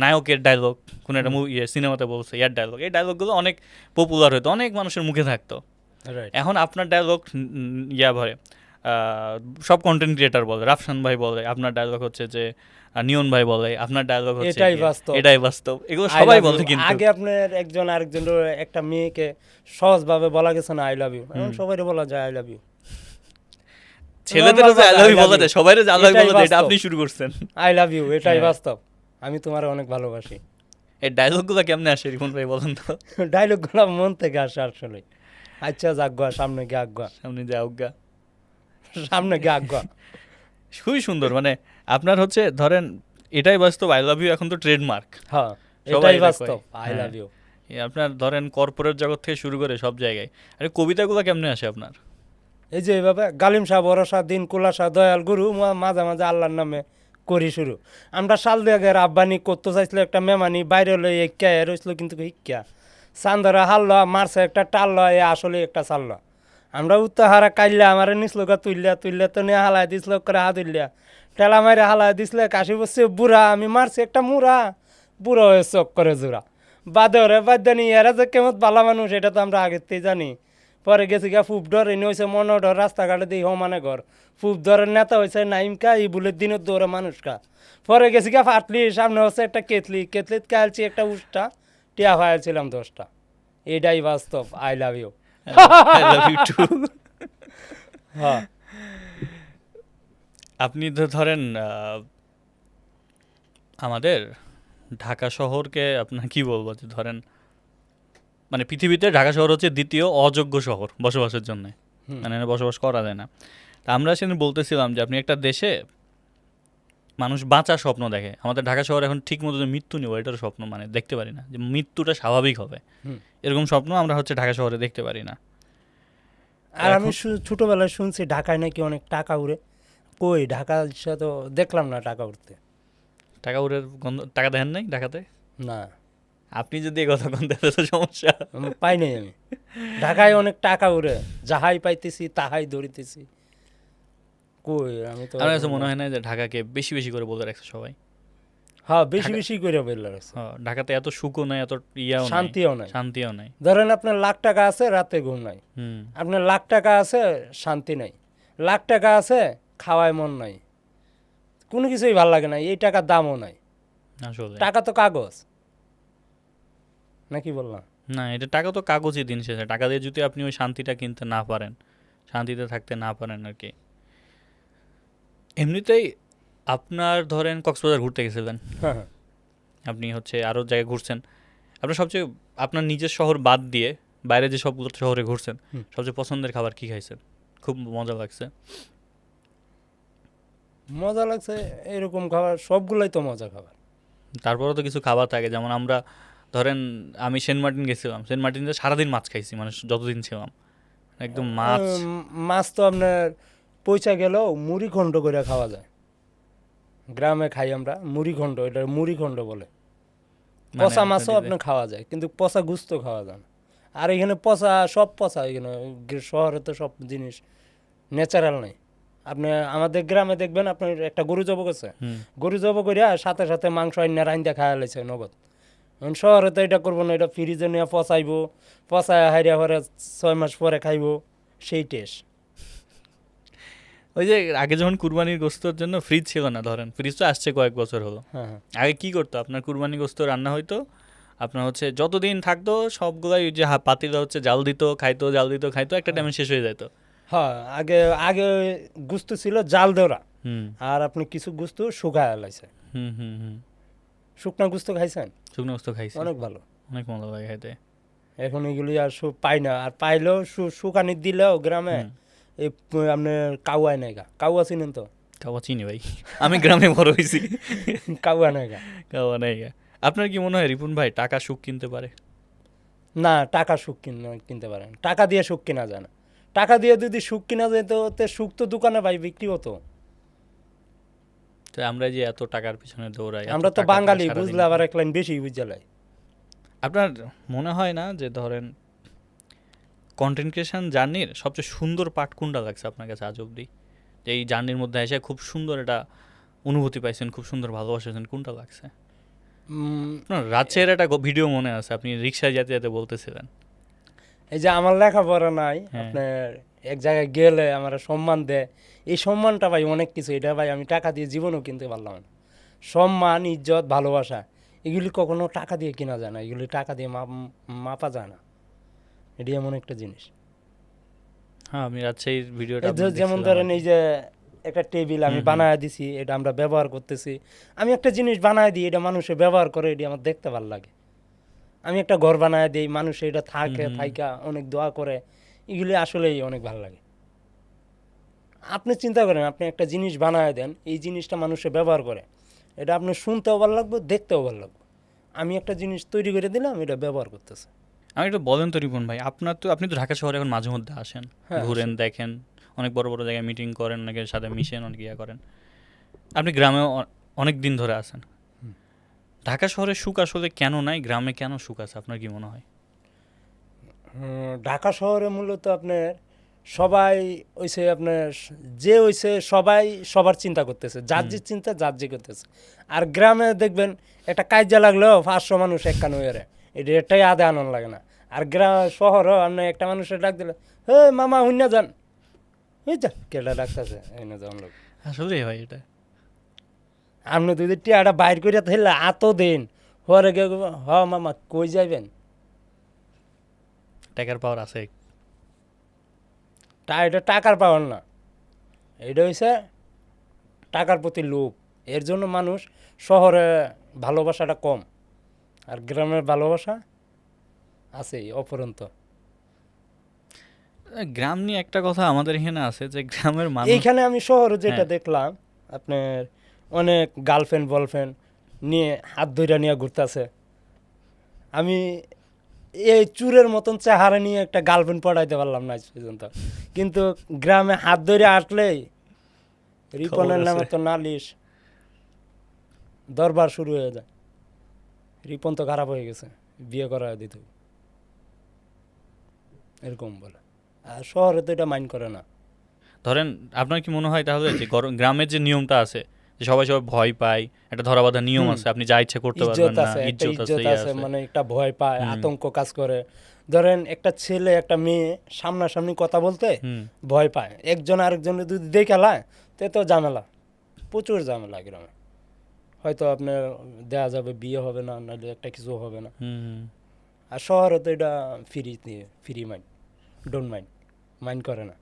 S2: নায়কের ডায়লগ, কোনো একটা মুভি সিনেমাতে বলছে ইয়ার ডায়লগ, এই ডায়লগগুলো অনেক পপুলার হতো, অনেক মানুষের মুখে থাকতো।
S1: রাইট।
S2: এখন আপনার ডায়লগ ইয়া ভরে সব কন্টেন্ট ক্রিয়েটার বলে, রাফসান ভাই বলে আপনার ডায়লগ হচ্ছে যে, নিয়ন ভাই বলে আপনার ডায়লগ হচ্ছে
S1: এটাই
S2: গিয়ে,
S1: বাস্তব।
S2: এটাই বাস্তব, এগুলো
S1: I
S2: সবাই
S1: love
S2: বলে
S1: you।
S2: কিন্তু
S1: আগে আপনার একজন আরেকজনের একটা মেয়েকে সহজভাবে বলা গেছে না আই লাভ ইউ, এখন সবাইরে বলা যায় আই লাভ ইউ।
S2: ছেলেদেরও যে আই লাভ ইউ বলা যায়, সবাইরে যে আই লাভ ইউ
S1: এটাই
S2: বলা যায়, এটা
S1: বাস্তব।
S2: আপনি শুরু করছেন।
S1: আই লাভ ইউ এটাই
S2: হ্যাঁ।
S1: বাস্তব, আমি তোমার অনেক ভালোবাসি।
S2: এই ডায়লগগুলো কেমনে আসে রিপন ভাই বলেন তো?
S1: ডায়লগগুলো মন থেকে আসে আসলে। আচ্ছা যাগ্গা, সামনে গিয়ে আজ্ঞা,
S2: সামনে যে আজ্ঞা,
S1: সামনে গিয়ে আজ্ঞা।
S2: খুবই সুন্দর। মানে আপনার হচ্ছে ধরেন এটাই বাস্তব, আই লাভ ইউ এখন তো ট্রেডমার্ক,
S1: হ্যাঁ
S2: সবাই
S1: এটাই
S2: এটা
S1: বাস্তব,
S2: কয়।
S1: আই
S2: হ্যাঁ।
S1: Love you.
S2: আপনার ধরেন কর্পোরেট জগৎ থেকে শুরু করে সব জায়গায়। আরে কবিতাগুলো কেমনে আসে আপনার?
S1: এই যে এইভাবে গালিম শাহ, ভরসা, দিন, কুলাসা, দয়াল, গুরু, মাঝে মাঝে আল্লাহর নামে করি শুরু। আমরা সাল দিয়ে আব্বানি করতে চাইছিল একটা মেমানি, বাইরে হলো ইক্কা রয়েছিল কিন্তু ইক্কা চান্দরা হাল্লা মারছে একটা টাল্লা, এ আসলে একটা চাল্লা। আমরা উত্তাহারা কাইল্লা আমার নিচলোকা তুললা তুললে তো নিয়ে হালাই দিছিল করে হাত তুললা টেলা মারে হালাই দিছিল, কাশি বসছে বুড়া, আমি মারছি একটা মুড়া, বুড়ো হয়ে চোখ করে জোড়া। বাদে ওরে বাদ্যানি এরা যে কেমন ভালো মানুষ এটা তো আমরা আগের থেকে জানি। পরে গেছি গা ফুপ ডর এনে হয়েছে মনে ডর, রাস্তাঘাটে দিই সমানে ঘর। ফুপ ডরের নেতা হয়েছে নাইমকা, ই বুলের দিনের দৌড়ে মানুষকা। পরে গেছি গা ফাটলি, সামনে হচ্ছে একটা কেতলি, কেতলিত কালছি একটা উষ্টা, টিয়া ফায়ালছিলাম 10টা। এটাই বাস্তব, I love you.
S2: I love you too.
S1: হ্যাঁ
S2: আপনি তো ধরেন আমাদের ঢাকা শহরকে আপনার কি বলবো, যে ধরেন মানে পৃথিবীতে ঢাকা শহর হচ্ছে দ্বিতীয় অযোগ্য শহর বসবাসের জন্য, মানে এখানে বসবাস করা যায় না। তা আমরা সেদিন বলতেছিলাম যে আপনি একটা দেশে মানুষ বাঁচার স্বপ্ন দেখে, আমাদের ঢাকা শহর এখন ঠিক মতো যে মৃত্যু নেব এটার স্বপ্ন মানে দেখতে পারি না, যে মৃত্যুটা স্বাভাবিক হবে এরকম স্বপ্ন আমরা হচ্ছে ঢাকা শহরে দেখতে পারি না।
S1: আর আমি ছোটবেলায় শুনছি ঢাকায় নাকি অনেক টাকা উড়ে, কই ঢাকা তো দেখলাম না টাকা উঠতে।
S2: টাকা উড়ে গন্ধ, টাকা দেখেন নাই ঢাকাতে?
S1: না
S2: আপনি যদি এই কথা কোন দেশে তো সমস্যা।
S1: পাই নাই আমি। ঢাকায় অনেক টাকা উড়ে, যাহাই পাইতেছি তাহাই ধরিতেছি, কই আমি তো।
S2: আমার কাছে মনে হয় না যে ঢাকাকে বেশি বেশি করে বলে রাখছে সবাই।
S1: হ্যাঁ বেশি বেশি করে বের লাগছে,
S2: ঢাকাতে এত সুখও নাই, এত ইয়াও নাই,
S1: শান্তিও নাই।
S2: শান্তিও নাই।
S1: ধরেন আপনার লাখ টাকা আছে, রাতে ঘুম নাই।
S2: হুম।
S1: আপনার লাখ টাকা আছে, শান্তি নাই। লাখ টাকা আছে, খাওয়ায় মন নাই, কোনো কিছুই ভাল লাগে না, এই টাকার দামও নাই।
S2: আসলে
S1: টাকা তো কাগজ, নাকি বললাম?
S2: না, এটা টাকা তো কাগজই দিন শেষে, টাকা দিয়ে যদি আপনি ওই শান্তিটা কিনতে না পারেন, শান্তিতে থাকতে না পারেন আর কি। এমনিতেই আপনার ধরেন কক্সবাজার ঘুরতে গেছিলেন,
S1: হ্যাঁ হ্যাঁ।
S2: আপনি হচ্ছে আরও জায়গায় ঘুরছেন, আপনার সবচেয়ে আপনার নিজের শহর বাদ দিয়ে বাইরে যে সবগুলো শহরে ঘুরছেন, সবচেয়ে পছন্দের খাবার কি খাইছেন, খুব মজা লাগছে?
S1: মজা লাগছে এরকম খাবার সবগুলাই তো মজা খাবার।
S2: তারপরেও তো কিছু খাবার থাকে, যেমন আমরা ধরেন আমি সেন্ট মার্টিন গেছিলাম, সেন্ট মার্টিনে সারাদিন মাছ খাইছি, মানে যতদিন ছিলাম একদম মাছ।
S1: মাছ তো আপনার পয়সা গেলেও মুড়ি খণ্ড করে খাওয়া যায়। গ্রামে খাই আমরা মুড়ি খণ্ড, এটা মুড়ি খণ্ড বলে।
S2: মানে
S1: পচা মাছও
S2: আপনাদের-
S1: আপনার খাওয়া যায়, কিন্তু পচা গুস্ত খাওয়া যায় না। আর এখানে পচা সব পচা, এখানে শহরে তো সব জিনিস ন্যাচারাল নেই। আপনি আমাদের গ্রামে দেখবেন আপনার একটা গরু জব করছে,
S2: হুম।
S1: গরু জব করিয়া সাথে সাথে মাংস আইনা রাইন্দা খাওয়া লাইছে নগদ। এখন শহরে তো এটা করবো না, এটা ফ্রিজে নিয়ে পচাইবো, পচায় হাইরা পরে 6 মাস পরে খাইবো, সেই টেস্ট।
S2: ওই যে আগে যখন কুরবানির গোস্তর জন্য ফ্রিজ ছিল না, ধরেন ফ্রিজ তো আসছে কয়েক বছর হলো,
S1: হ্যাঁ হ্যাঁ।
S2: আগে কি করতো আপনার কুরবানি গোস্ত রান্না হইতো, আপনার হচ্ছে যতদিন থাকতো সবগুলাই ওই যে পাতিলা হচ্ছে জাল দিত, খাইতো, জাল দিত, খাইতো, একটা টাইমে শেষ হয়ে যেত।
S1: হ্যাঁ আগে আগে গুস্ত ছিল জাল দেওয়া,
S2: হুম
S1: আর আপনি কিছু গুস্ত শুকায় লাইছে।
S2: হুম হুম হুম।
S1: শুকনা গুস্ত খাইছেন?
S2: শুকনো গোস্ত খাইছি,
S1: অনেক ভালো।
S2: অনেক মজা লাগে খাইতে।
S1: এখন এগুলি আর পাই না, আর পাইলেও শুকানি দিলেও গ্রামে এই আপনার কাউয়ায় নাইগা। কাউয়া চিনেন তো?
S2: কাওয়া চিনি ভাই, আমি গ্রামে বড় হয়েছি।
S1: কাউয়া নাইগা।
S2: কাওয়া নাই। আপনার কি মনে হয় রিপুন ভাই টাকা সুখ কিনতে পারে?
S1: না, টাকা সুখ কিনতে পারেন, টাকা দিয়ে সুখ কিনা যায় না। টাকা দিয়ে যদি সুখ কিনা যেত, তে সুখ তো দোকানে ভাই বিক্রি হতো।
S2: তো আমরা যে এত টাকার পিছনে দৌড়াই, এত
S1: আমরা তো
S2: টাকা
S1: বাঙালি,
S2: সারাদিন-
S1: বুঝলে আবার এক লাইন বেশি বুঝালাই।
S2: আপনার মনে হয় না যে ধরেন কন্টেন্ট ক্রিয়েশন জার্নির সবচেয়ে সুন্দর পার্ট কোনটা লাগছে আপনার কাছে আজ অবধি, যে এই জার্নির মধ্যে এসে খুব সুন্দর একটা অনুভূতি পাইছেন, খুব সুন্দর ভালোবাসেছেন, কোনটা লাগছে? আপনার রাজশাহীর একটা ভিডিও মনে আছে, আপনি রিক্সায় যেতে যেতে বলতেছিলেন।
S1: এই যে আমার লেখাপড়া নাই,
S2: হ্যাঁ।
S1: আপনার এক জায়গায় গেলে আমার সম্মান দেয়, এই সম্মানটা ভাই অনেক কিছু, এটা ভাই আমি টাকা দিয়ে জীবনেও কিনতে পারলাম না। সম্মান, ইজ্জত, ভালোবাসা এগুলি কখনো টাকা দিয়ে কেনা যায় না, এগুলি টাকা দিয়ে মাপা যায় না। এটি এমন একটা জিনিস।
S2: হ্যাঁ, আমি রাজশাহীর ভিডিওটা
S1: যেমন ধরেন এই যে একটা টেবিল আমি বানায় দিছি, এটা আমরা ব্যবহার করতেছি। আমি একটা জিনিস বানায় দিই, এটা মানুষে ব্যবহার করে, এটি আমার দেখতে ভালো লাগে। আমি একটা ঘর বানায় দিই, মানুষ এটা থাইকা অনেক দোয়া করে, এগুলি আসলেই অনেক ভালো লাগে। আপনি চিন্তা করেন, আপনি একটা জিনিস বানায় দেন, এই জিনিসটা মানুষে ব্যবহার করে, এটা আপনি শুনতেও ভালো লাগবে, দেখতেও ভালো লাগবে। আমি একটা জিনিস তৈরি করে দিলাম, এটা ব্যবহার করতেছে।
S2: আমি একটু বলেন তো রিপন ভাই, আপনি তো ঢাকা শহরে এখন মাঝে মধ্যে আসেন, ঘুরেন, দেখেন, অনেক বড় বড় জায়গায় মিটিং করেন, অনেকের সাথে মিশেন, অনেক ইয়া করেন। আপনি গ্রামেও অনেক দিন ধরে আছেন। ঢাকা শহরে সুখ আসলে কেন নাই, গ্রামে কেন সুখ আছে আপনার কি মনে হয়?
S1: ঢাকা শহরে মূলত আপনার সবাই হইছে, আপনার যে হইছে সবাই সবার চিন্তা করতেছে, যার যে চিন্তা যার যে করতেছে। আর গ্রামে দেখবেন একটা কাজে লাগলেও 500 মানুষ একখান হয়ে, এটা এটাই আদে আনন্দ লাগে না। আর শহরও আপনি একটা মানুষের ডাক দিলে, হে মামা হুইনা যান, এই যান কেটা ডাকতেছে এনে যান লোক।
S2: আসলে ভাই এটা
S1: আপনি যদি টিয়াটা বাইর করে থাকলে এত দিন হরে গে হ মামা কই যাইবেন,
S2: টাকার পাওয়ার আছে।
S1: এটা টাকার পাওয়ার না, এটা হইছে টাকার প্রতি লোভ। এর জন্য মানুষ শহরে ভালোবাসাটা কম, আর গ্রামের ভালোবাসা আছেই অপরন্ত।
S2: গ্রাম নিয়ে একটা কথা আমাদের এখানে আছে যে গ্রামের মানুষ,
S1: এইখানে আমি শহরে যেটা দেখলাম, আপনার অনেক গার্লফ্রেন্ড বয়ফ্রেন্ড নিয়ে হাত ধইরা নিয়ে ঘুরতেছে। আমি এই চুরের মতন চেহারা নিয়ে একটা গার্লফ্রেন্ড পড়াইতে পারলাম না আজ পর্যন্ত, কিন্তু গ্রামে হাত ধরে আসলেই রিপনের নামে তো নালিশ, দরবার শুরু হয়ে যায়। রিপন তো খারাপ হয়ে গেছে, বিয়ে করা দিত, এরকম বলে। আর শহরে তো এটা মাইন্ড করে না।
S2: ধরেন আপনার কি মনে হয় তাহলে যে গ্রামের যে নিয়মটা আছে, যে সবাই সবাই ভয় পায়, একটা ধরাবাঁধা নিয়ম আছে, আপনি যা ইচ্ছা করতে পারবেন
S1: ইজ্জত
S2: না,
S1: আছে, একটা
S2: ইজ্জত আছে,
S1: ইজ্জত আছে, মানে একটা ভয় পায়, আতঙ্ক কাজ করে। ধরেন একটা ছেলে একটা মেয়ে সামনাসামনি কথা বলতে ভয় পায়, একজন আরেকজনের যদি দেখে লায় তো ঝামেলা, প্রচুর ঝামেলা গ্রামে। হয়তো আপনার দেয়া যাবে, বিয়ে হবে না, নাহলে একটা কিছু হবে না। আর শহরে তো এটা free mind, don't mind, mind করে না।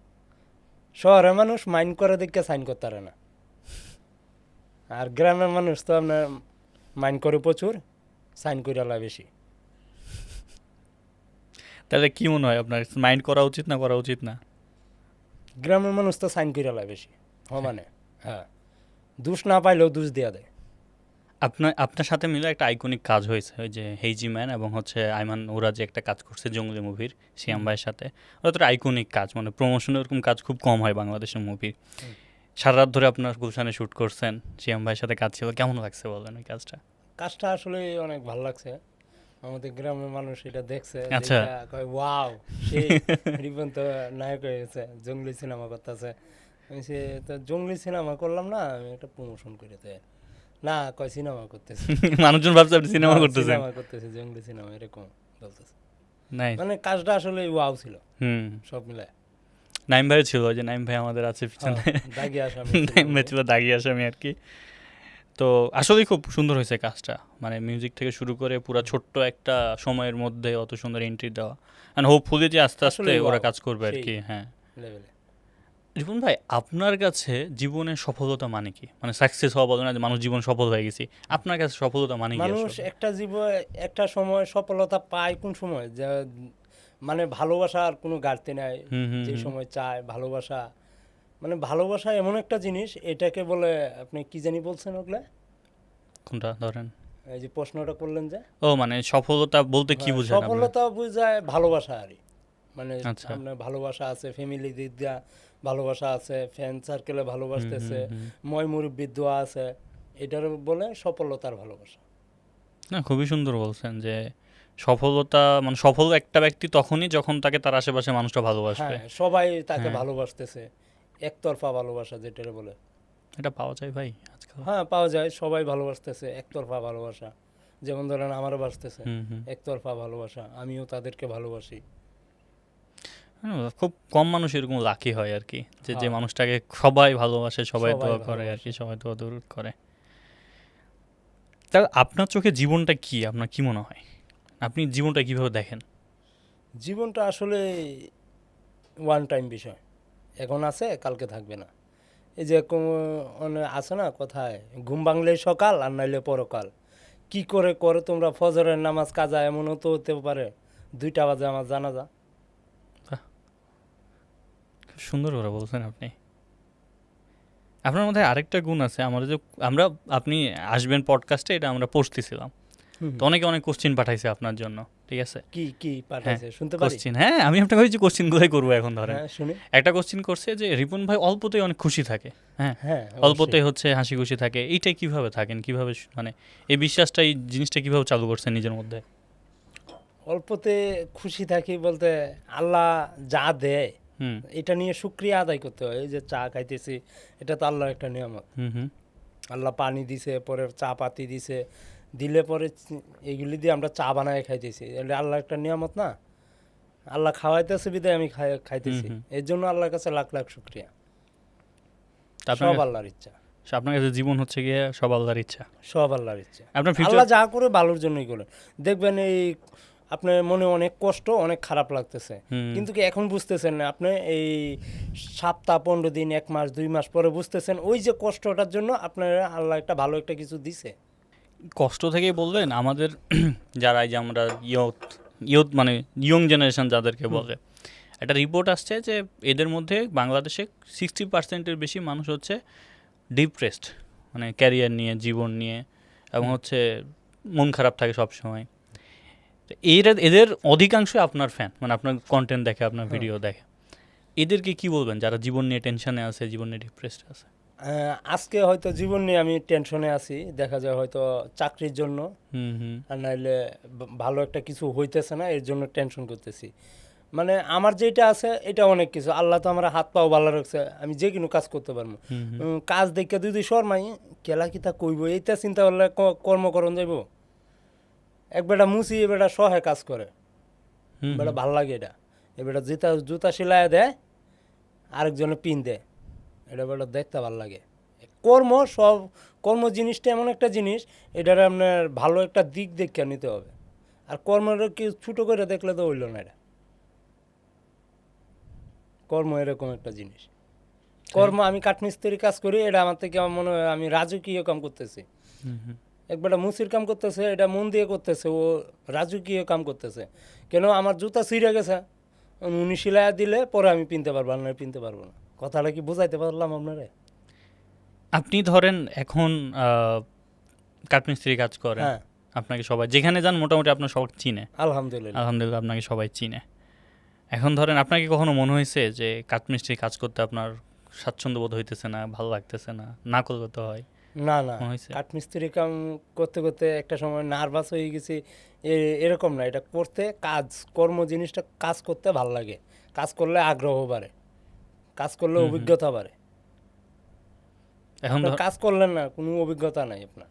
S1: শহরের মানুষ মাইন্ড করে দেখে সাইন করতে পারে না, আর গ্রামের মানুষ তো আপনার মাইন্ড করে প্রচুর, সাইন করে লা বেশি।
S2: তাহলে কি মনে হয় আপনার, মাইন্ড করা উচিত না করা উচিত না?
S1: গ্রামের মানুষ তো সাইন করে লা বেশি, মানে হ্যাঁ, দোষ না পাইলেও দোষ দেওয়া দেয়।
S2: আপনার সাথে মিলে একটা আইকনিক কাজ হয়েছে, ওই যে হেইজি ম্যান, এবং হচ্ছে আইমান ওরা যে একটা কাজ করছে জঙ্গলি মুভির শিয়াম ভাইয়ের সাথে, ওটা তো আইকনিক কাজ, মানে প্রমোশনের এরকম কাজ খুব কম হয় বাংলাদেশের মুভির। সারা রাত ধরে আপনার গুলশানে শ্যুট করছেন, শিয়াম ভাইয়ের সাথে কাজ ছিল, কেমন লাগছে বলেন ওই কাজটা?
S1: কাজটা আসলে অনেক ভালো লাগছে, আমাদের গ্রামের মানুষ এটা দেখছে,
S2: আচ্ছা,
S1: ওয়াও সেই রিপন তো নায়ক হয়ে গেছে, জঙ্গলি সিনেমা করতেছে। আমি সে তো জঙ্গলি সিনেমা করলাম না, আমি একটা প্রমোশন করে দেয় না, কয় সিনেমা করতেছে।
S2: মানুষজন ভাবছে আপনি সিনেমা করতেছেন,
S1: সিনেমা করতেছে, জঙ্গলি সিনেমা এরকম বলতেছে।
S2: নাই
S1: মানে কাজটা আসলে ওয়াও ছিল সব মিলায়।
S2: নাইম ভাই ছিল, ওই যে নাইম ভাই আমাদের আছে পিছনে,
S1: দাগি আসামি
S2: নাইম ভাই ছিল দাগি আসামি আর কি। তো আসলেই খুব সুন্দর হয়েছে কাজটা, মানে মিউজিক থেকে শুরু করে পুরো ছোট্ট একটা সময়ের মধ্যে অত সুন্দর এন্ট্রি দেওয়া, অ্যান্ড হোপফুলি যে আস্তে আস্তে ওরা কাজ করবে আর কি। হ্যাঁ, রিপন ভাই, আপনার কাছে জীবনের সফলতা মানে কি? মানে সাকসেস হওয়া বলে না যে মানুষ জীবন সফল হয়ে গেছি, আপনার কাছে সফলতা মানে কি?
S1: মানুষ একটা একটা সময় সফলতা পায় কোন সময়, যে মানে ভালোবাসার কোনো ঘাটতি নাই, যে সময় চায় ভালোবাসা, মানে ভালোবাসা এমন একটা জিনিস, এটাকে বলে আপনি কি জানি বলছেন ওগুলা,
S2: কোনটা ধরেন?
S1: এই যে প্রশ্নটা করলেন যে,
S2: ও মানে সফলতা বলতে কি বোঝেন?
S1: সফলতা বোঝায় ভালোবাসা আর, মানে আপনার ভালোবাসা আছে, ফ্যামিলি দিক দিয়া ভালোবাসা আছে, ফ্যান সার্কেলে ভালোবাসতেছে, ময় মুরব্বির দোয়া আছে, এটার বলে সফলতার ভালোবাসা।
S2: না, খুবই সুন্দর বলছেন যে সফলতা মানে সফল একটা ব্যক্তি তখনই যখন তাকে তার আশেপাশে মানুষটা ভালোবাসবে,
S1: সবাই তাকে ভালোবাসতেছে, একতরফা ভালোবাসা যেটা বলে।
S2: এটা পাওয়া যায় ভাই আজকাল?
S1: হ্যাঁ, পাওয়া যায়, সবাই ভালোবাসতেছে, একতরফা ভালোবাসা। যেমন ধরেন আমারও বাসতেছে একতরফা ভালোবাসা, আমিও তাদেরকে ভালোবাসি।
S2: খুব কম মানুষ এরকম লাকি হয় আর কি, যে
S1: হ্যাঁ।
S2: মানুষটাকে সবাই ভালোবাসে, সবাই
S1: সবাই
S2: দোয়া করে আর
S1: ভালোবাসে।
S2: কি, সবাই দোয়া দরুদ করে। তা আপনার চোখে জীবনটা কি, আপনার কি মনে হয়, আপনি জীবনটা কিভাবে দেখেন?
S1: জীবনটা আসলে ওয়ান টাইম বিষয়, এখন আছে কালকে থাকবে না। এই যে আছে না কথায়, ঘুম ভাঙলেই সকাল আর নাইলে পরকাল। কি করে করে তোমরা ফজরের নামাজ কাজা, এমনও তো হতে পারে 2টা বাজে আমার জানাজা।
S2: খুব সুন্দর করে বলছেন আপনি। আপনার মধ্যে আরেকটা গুণ আছে, আপনি আসবেন পডকাস্টে, এটা আমরা পড়তেছিলাম, তো অনেকে অনেক কোশ্চিন পাঠাইছে আপনার জন্য, ঠিক আছে?
S1: কি কি পাঠাইছে শুনতে পারি?
S2: কোশ্চিন, হ্যাঁ, আমি আপনাকে ওই যে কোশ্চিনগুলোই করবো এখন। ধরেন
S1: হ্যাঁ শুনি।
S2: একটা কোশ্চিন করছে যে রিপন ভাই অল্পতেই অনেক খুশি থাকে, হ্যাঁ,
S1: হ্যাঁ
S2: অল্পতেই হচ্ছে হাসি খুশি থাকে, এইটাই কিভাবে থাকেন, কিভাবে মানে এই বিশ্বাসটা, এই জিনিসটা কিভাবে চালু করছেন নিজের মধ্যে?
S1: অল্পতে খুশি থাকি বলতে, আল্লাহ যা দেয়
S2: হুম
S1: এটা নিয়ে শুক্রিয়া আদায় করতে হয়। এই যে চা খাইতেছি, এটা তো আল্লাহর একটা নিয়ামত।
S2: হুম হুম
S1: আল্লাহ পানি দিছে, পরে চা পাতি দিছে, দিলে পরে এইগুলি দিয়ে আমরা চা বানায় খাইতেছি, এটা আল্লাহর একটা নিয়ামত না? আল্লাহ খাওয়াইতেছে বিদায় আমি খাইতেছি,
S2: হুম।
S1: এর জন্য আল্লাহর কাছে লাখ লাখ শুক্রিয়া।
S2: তা আপনার
S1: সব আল্লাহর ইচ্ছা,
S2: আপনার কাছে জীবন হচ্ছে গিয়ে সব আল্লাহর ইচ্ছা।
S1: সব আল্লাহর ইচ্ছা।
S2: আপনার
S1: আল্লাহ
S2: ফিউচার,
S1: যা করে ভালোর জন্যই করে। দেখবেন এই আপনার মনে অনেক কষ্ট, অনেক খারাপ লাগতেছে, কিন্তু কি এখন বুঝতেছেন না আপনি? এই সপ্তাহ 15 দিন, 1 মাস 2 মাস পরে বুঝতেছেন ওই যে কষ্টটার জন্য আপনার আল্লাহ একটা ভালো একটা কিছু দিছে।
S2: কষ্ট থেকেই বলবেন আমাদের যারা এই যে আমরা ইয়ুথ মানে ইয়ং জেনারেশন যাদেরকে বলে, একটা রিপোর্ট আসছে যে এদের মধ্যে বাংলাদেশে 60%-এর বেশি মানুষ হচ্ছে ডিপ্রেসড, মানে ক্যারিয়ার নিয়ে, জীবন নিয়ে, এবং হচ্ছে মন খারাপ থাকে সব সময়। তো এদের অধিকাংশই আপনার ফ্যান, মানে আপনার কন্টেন্ট দেখে, আপনার ভিডিও দেখে। এদেরকে কি বলবেন যারা জীবন নিয়ে টেনশনে আছে, জীবন নিয়ে ডিপ্রেসড আছে?
S1: আজকে হয়তো জীবন নিয়ে আমি টেনশনে আছি, দেখা যায় হয়তো চাকরির জন্য,
S2: হুম
S1: আর নাইলে ভালো একটা কিছু হইতেছে না, এর জন্য টেনশন করতেছি। মানে আমার যেটা আছে এটা অনেক কিছু, আল্লাহ তো আমার হাত পাও ভালো রাখছে, আমি যে কোনো কাজ করতে পারবো। কাজ দেখে যদি শর্মাই, কেলা কিতা কইব, এইটা চিন্তা করলে কর্মকরণ যাইব। এক বেটা মুসি, এ বেটা সহায় কাজ করে, বেটা ভাল লাগে এটা। এ বেটা জুতা সেলাই দেয়, আরেকজনে পিন দেয়, এটা বেটা দেখতে ভাল লাগে। কর্ম জিনিসটা এমন একটা জিনিস, এটার আপনার ভালো একটা দিক দেখে নিতে হবে। আর কর্মটা কি ছোটো করে দেখলে তো হইল না। এটা কর্ম এরকম একটা জিনিস। আমি কাঠমিস্ত্রি কাজ করি, এটা আমার থেকে আমার মনে হয় আমি রাজকীয় কাম করতেছি। একবারটা মুসির কাম করতেছে, এটা মন দিয়ে করতেছে, ও রাজকীয় কাম করতেছে। কেন আমার জুতা ছিঁড়ে গেছে, উনি সিলাইয়া দিলে পরে আমি পিনতে পারবো, আর পিনতে পারবো না। কথাটা কি বুঝাইতে পারলাম আপনারে?
S2: আপনি ধরেন এখন কাঠমিস্ত্রি কাজ করেন,
S1: হ্যাঁ
S2: আপনাকে সবাই যেখানে যান মোটামুটি আপনার সবাই চিনে,
S1: আলহামদুলিল্লাহ।
S2: আলহামদুলিল্লাহ আপনাকে সবাই চিনে। এখন ধরেন আপনাকে কখনো মনে হয়েছে যে কাঠমিস্ত্রি কাজ করতে আপনার স্বাচ্ছন্দ্য বোধ হইতেছে না, ভালো লাগতেছে না, না করতে হয়?
S1: না না,
S2: মনে হয়েছে?
S1: কাঠমিস্ত্রি কাম করতে করতে একটা সময় নার্ভাস হয়ে গেছি, এরকম না। এটা করতে কর্ম জিনিসটা কাজ করতে ভাল লাগে, কাজ করলে আগ্রহ বাড়ে, কাজ করলে অভিজ্ঞতা বাড়ে।
S2: এখন
S1: কাজ করলেন না, কোনো অভিজ্ঞতা নাই আপনার।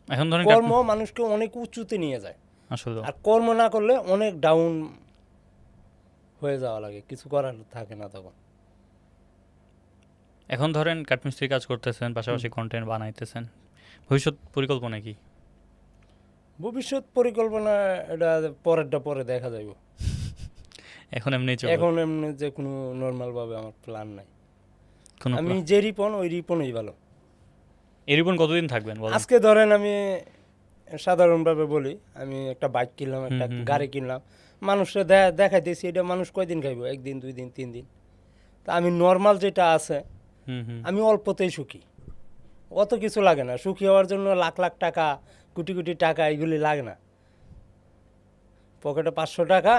S2: এখন ধরেন
S1: কর্ম মানুষকে অনেক উঁচুতে নিয়ে যায়,
S2: আসলে
S1: আর কর্ম না করলে অনেক ডাউন হয়ে যাওয়া লাগে, কিছু করার থাকে না তখন।
S2: এখন ধরেন কাঠমিস্ত্রি কাজ করতেছেন, পাশাপাশি কন্টেন্ট বানাইতেছেন, ভবিষ্যৎ পরিকল্পনা কি?
S1: ভবিষ্যৎ পরিকল্পনা এটা পরেরটা পরে দেখা যাবে।
S2: এখন এমনি
S1: এখন এমনি যে কোনো নর্মাল ভাবে আমার প্ল্যান নাই।
S2: কোনো
S1: আমি যে রিপন, ওই রিপনই ভালো।
S2: এরকম কতদিন থাকবেন বলেন?
S1: আজকে ধরেন আমি সাধারণভাবে বলি, আমি একটা বাইক কিনলাম, একটা গাড়ি কিনলাম, মানুষকে দেখাইতেছি, এটা মানুষ কয়দিন খাইব? 1 দিন 2 দিন 3 দিন। তা আমি নর্মাল যেটা আছে, আমি অল্পতেই সুখী, অত কিছু লাগে না। সুখী হওয়ার জন্য লাখ লাখ টাকা, কোটি কোটি টাকা এগুলি লাগে না। পকেটে 500 টাকা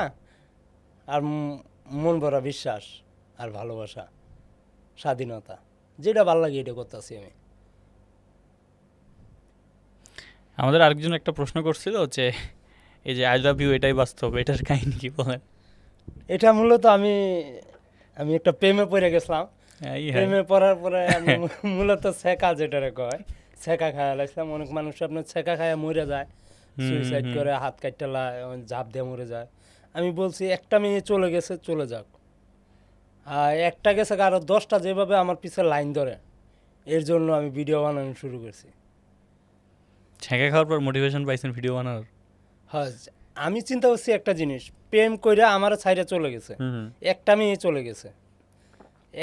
S1: আর মন ভরা বিশ্বাস আর ভালোবাসা, স্বাধীনতা, যেটা ভালো লাগে এটা করতেছি আমি।
S2: আমাদের আরেকজন একটা প্রশ্ন করছিল যে এই যে আই লাভ ইউ এটাই বাস্তব, এটার কাহিনী কি বলেন?
S1: এটা মূলত আমি একটা প্রেমে পড়ে গেছিলাম। প্রেমে পড়ার পরে আমি মূলত ছেঁকা, যেটারে কয় ছেঁকা খায়া লাগছিলাম। অনেক মানুষ আপনার ছেঁকা খায়া মরে যায়, সুইসাইড করে, হাত কাটতে ঝাঁপ দিয়ে মরে যায়। আমি বলছি একটা মেয়ে চলে গেছে, চলে যাক, আর একটা গেছে আরও 10টা যেভাবে আমার পিছে লাইন ধরে, এর জন্য আমি ভিডিও বানানো শুরু করছি।
S2: ছেঁকা খাওয়ার পর মোটিভেশন পাইছেন ভিডিও বানানোর?
S1: হ্যাঁ, আমি চিন্তা করছি একটা জিনিস, প্রেম কইরা আমার ছাইরে চলে গেছে, একটা মেয়ে চলে গেছে,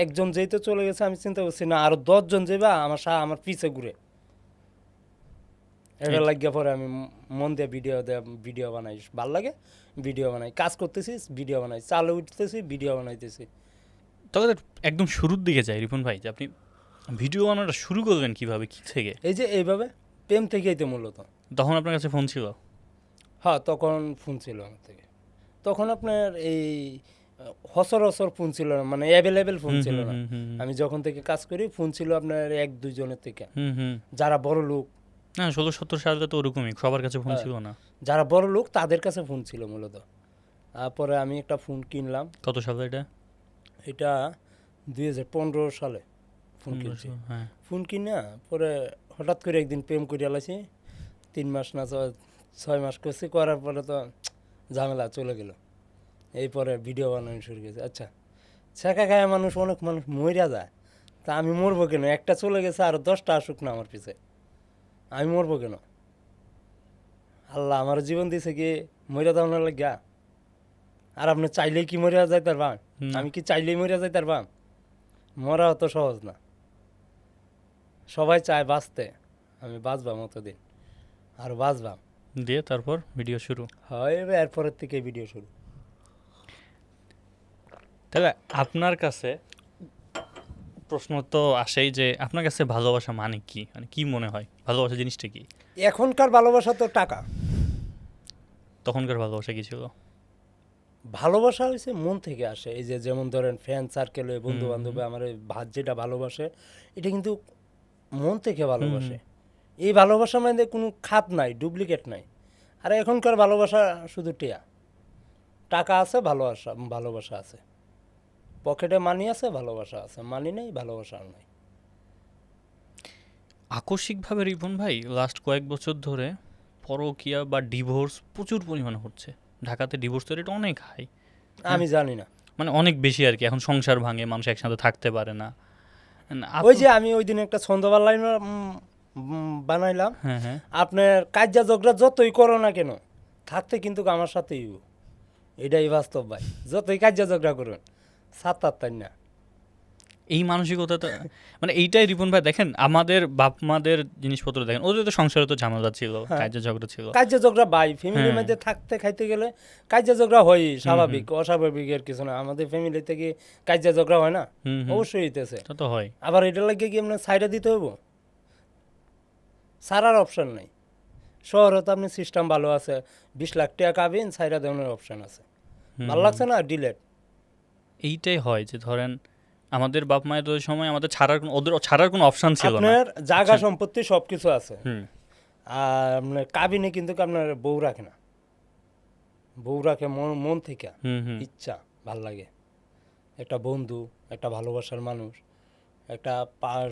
S1: একজন যেই তো চলে গেছে, আমি চিন্তা করছি না আরো 10 জন যাবা আমার পিছে ঘুরে। এটা লাগিয়া পরে আমি মন দিয়ে ভিডিও বানাই, ভাল লাগে ভিডিও বানাই, কাজ করতেছি ভিডিও বানাই, চালে উঠতেছি ভিডিও বানাইতেছি।
S2: তবে একদম শুরুর দিকে যাই রিপন ভাই, যে আপনি ভিডিও বানানোটা শুরু করবেন কিভাবে, কি থেকে?
S1: এই যে এইভাবে প্রেম থেকেই তো মূলত।
S2: তখন আপনার কাছে ফোন ছিল?
S1: হ্যাঁ, তখন ফোন ছিল আমার থেকে, তখন আপনার এই সচরাচর ফোন ছিল না, মানে অ্যাভেলেবেল ফোন ছিল না। আমি যখন থেকে কাজ করি ফোন ছিল আপনার 1-2 জনের থেকে, যারা বড় লোক।
S2: না 16-17 সালে তো ওরকমই, সবার কাছে ফোন ছিল না।
S1: যারা বড় লোক তাদের কাছে ফোন ছিল মূলত। তারপরে আমি একটা ফোন কিনলাম।
S2: কত সালে এটা?
S1: এটা 2015 সালে ফোন কিনছি।
S2: হ্যাঁ।
S1: ফোন কিনা পরে হঠাৎ করে একদিন প্রেম করিয়া লাইছি, 3 মাস না 6 মাস করছি, করার পরে তো ঝামেলা চলে গেল। এই পরে ভিডিও বানানো শুরু করেছে। আচ্ছা, ছেঁকা খায় অনেক মানুষ মরিয়া যায়, তা আমি মরবো কেন? একটা চলে গেছে, আর 10টা আসুক না আমার পিছে, আমি মরবো কেন? আল্লাহ আমার জীবন দিছে কি মরিয়া দাও না লাগিয়া? আর আপনি চাইলেই কি মরিয়া যাইতে পারবাম? আমি কি চাইলেই মরিয়া যাইতে পারবাম? মরা অত সহজ না। সবাই চায় বাঁচতে, আমি বাঁচবাম অতদিন, আর বাঁচবাম।
S2: দিয়ে তারপর ভিডিও শুরু
S1: হয়, এরপরের থেকে ভিডিও শুরু।
S2: তাহলে আপনার কাছে প্রশ্ন তো আসেই যে আপনার কাছে ভালোবাসা মানে কি, মানে কি মনে হয় ভালোবাসা জিনিসটা কি?
S1: এখনকার ভালোবাসা তো টাকা।
S2: তখনকার ভালোবাসা কি ছিল?
S1: ভালোবাসা হয়েছে মন থেকে আসে। এই যে যেমন ধরেন ফ্রেন্ড সার্কেলে বন্ধু বান্ধবে আমার ভাত যেটা ভালোবাসে, এটা কিন্তু মন থেকে ভালোবাসে। এই ভালোবাসার মধ্যে কোনো খাত নাই, ডুপ্লিকেট নাই। আর এখনকার ভালোবাসা শুধু টাকা আছে, ভালোবাসা আছে, পকেটে মানি আছে, ভালোবাসা আছে, মানি নেই, ভালোবাসা আর নাই।
S2: আকস্মিকভাবে রিপন ভাই লাস্ট কয়েক বছর ধরে পরকীয়া বা ডিভোর্স প্রচুর পরিমাণে হচ্ছে। ঢাকাতে ডিভোর্সের রেট অনেক হাই,
S1: আমি জানি না,
S2: মানে অনেক বেশি আর কি। এখন সংসার ভাঙে, মানুষ একসাথে থাকতে পারে না।
S1: ওই যে আমি ওই দিন একটা ছন্দবার লাইন বানাইলাম,
S2: হ্যাঁ হ্যাঁ,
S1: আপনার কাজ্যা ঝগড়া যতই করো না কেন, থাকতে কিন্তু আমার সাথেই এটাই বাস্তব ভাই। যতই কাজ্যা ঝগড়া করুন, সাত না।
S2: এই মানসিকতাটা মানে এইটাই রিপন ভাই দেখেন, আমাদের বাপ মাদের জিনিসপত্র দেখেন, ওদের তো সংসারে তো ঝামেলা ছিল, কাজে ঝগড়া ছিল।
S1: কাজ্যা ঝগড়া ভাই ফ্যামিলির মধ্যে থাকতে খাইতে গেলে কাজ্যা ঝগড়া হয়, স্বাভাবিক, অস্বাভাবিক এর কিছু না। আমাদের ফ্যামিলি থেকে কাজ্যা ঝগড়া হয় না? অবশ্যই হইতেছে,
S2: তা তো হয়।
S1: আবার এটা লাগে কি আপনার সাইডে দিতে হইব? সারার অপশন নাই। শহরে তো আপনি সিস্টেম ভালো আছে, 20 লাখ টাকা কাবিন সাইডা দেওয়ার অপশন আছে, ভালো লাগছে না ডিলেট।
S2: এইটাই হয় যে ধরেন আমাদের বাপ মায়ের ওই সময় আমাদের ওদের ছাড়ার কোনো অপশন ছিল না।
S1: আপনার জায়গা সম্পত্তি সবকিছু আছে,
S2: হুম,
S1: আর আপনার কাবিনে কিন্তু আপনার বউ রাখে না, বউ রাখে মন থেকে, ইচ্ছা, ভাল লাগে। একটা বন্ধু, একটা ভালোবাসার মানুষ, একটা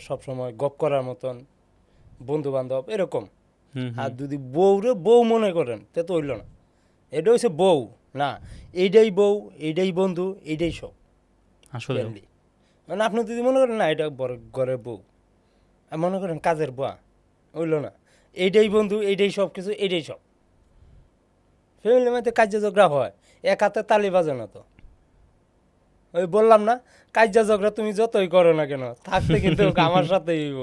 S1: সবসময় গপ করার মতন বন্ধু বান্ধব, এরকম। আর যদি বউ মনে করেন তে তো হইল না। এটা হচ্ছে বউ না, এইটাই বউ, এইটাই বন্ধু, এইটাই সব
S2: আসলে।
S1: মানে আপনি যদি মনে করেন না এটা বড় ঘরের বউ, আর মনে করেন কাজের বুয়া, হইল না। এইটাই বন্ধু, এইটাই সব কিছু, এইটাই সব। ফ্যামিলির মধ্যে কাজ্যা ঝগড়া হয়, এক হাতে তালি বাজে না তো। ওই বললাম না, কাজ্যা ঝগড়া তুমি যতই করো না কেন, থাকতে কিন্তু আমার সাথেই হইব।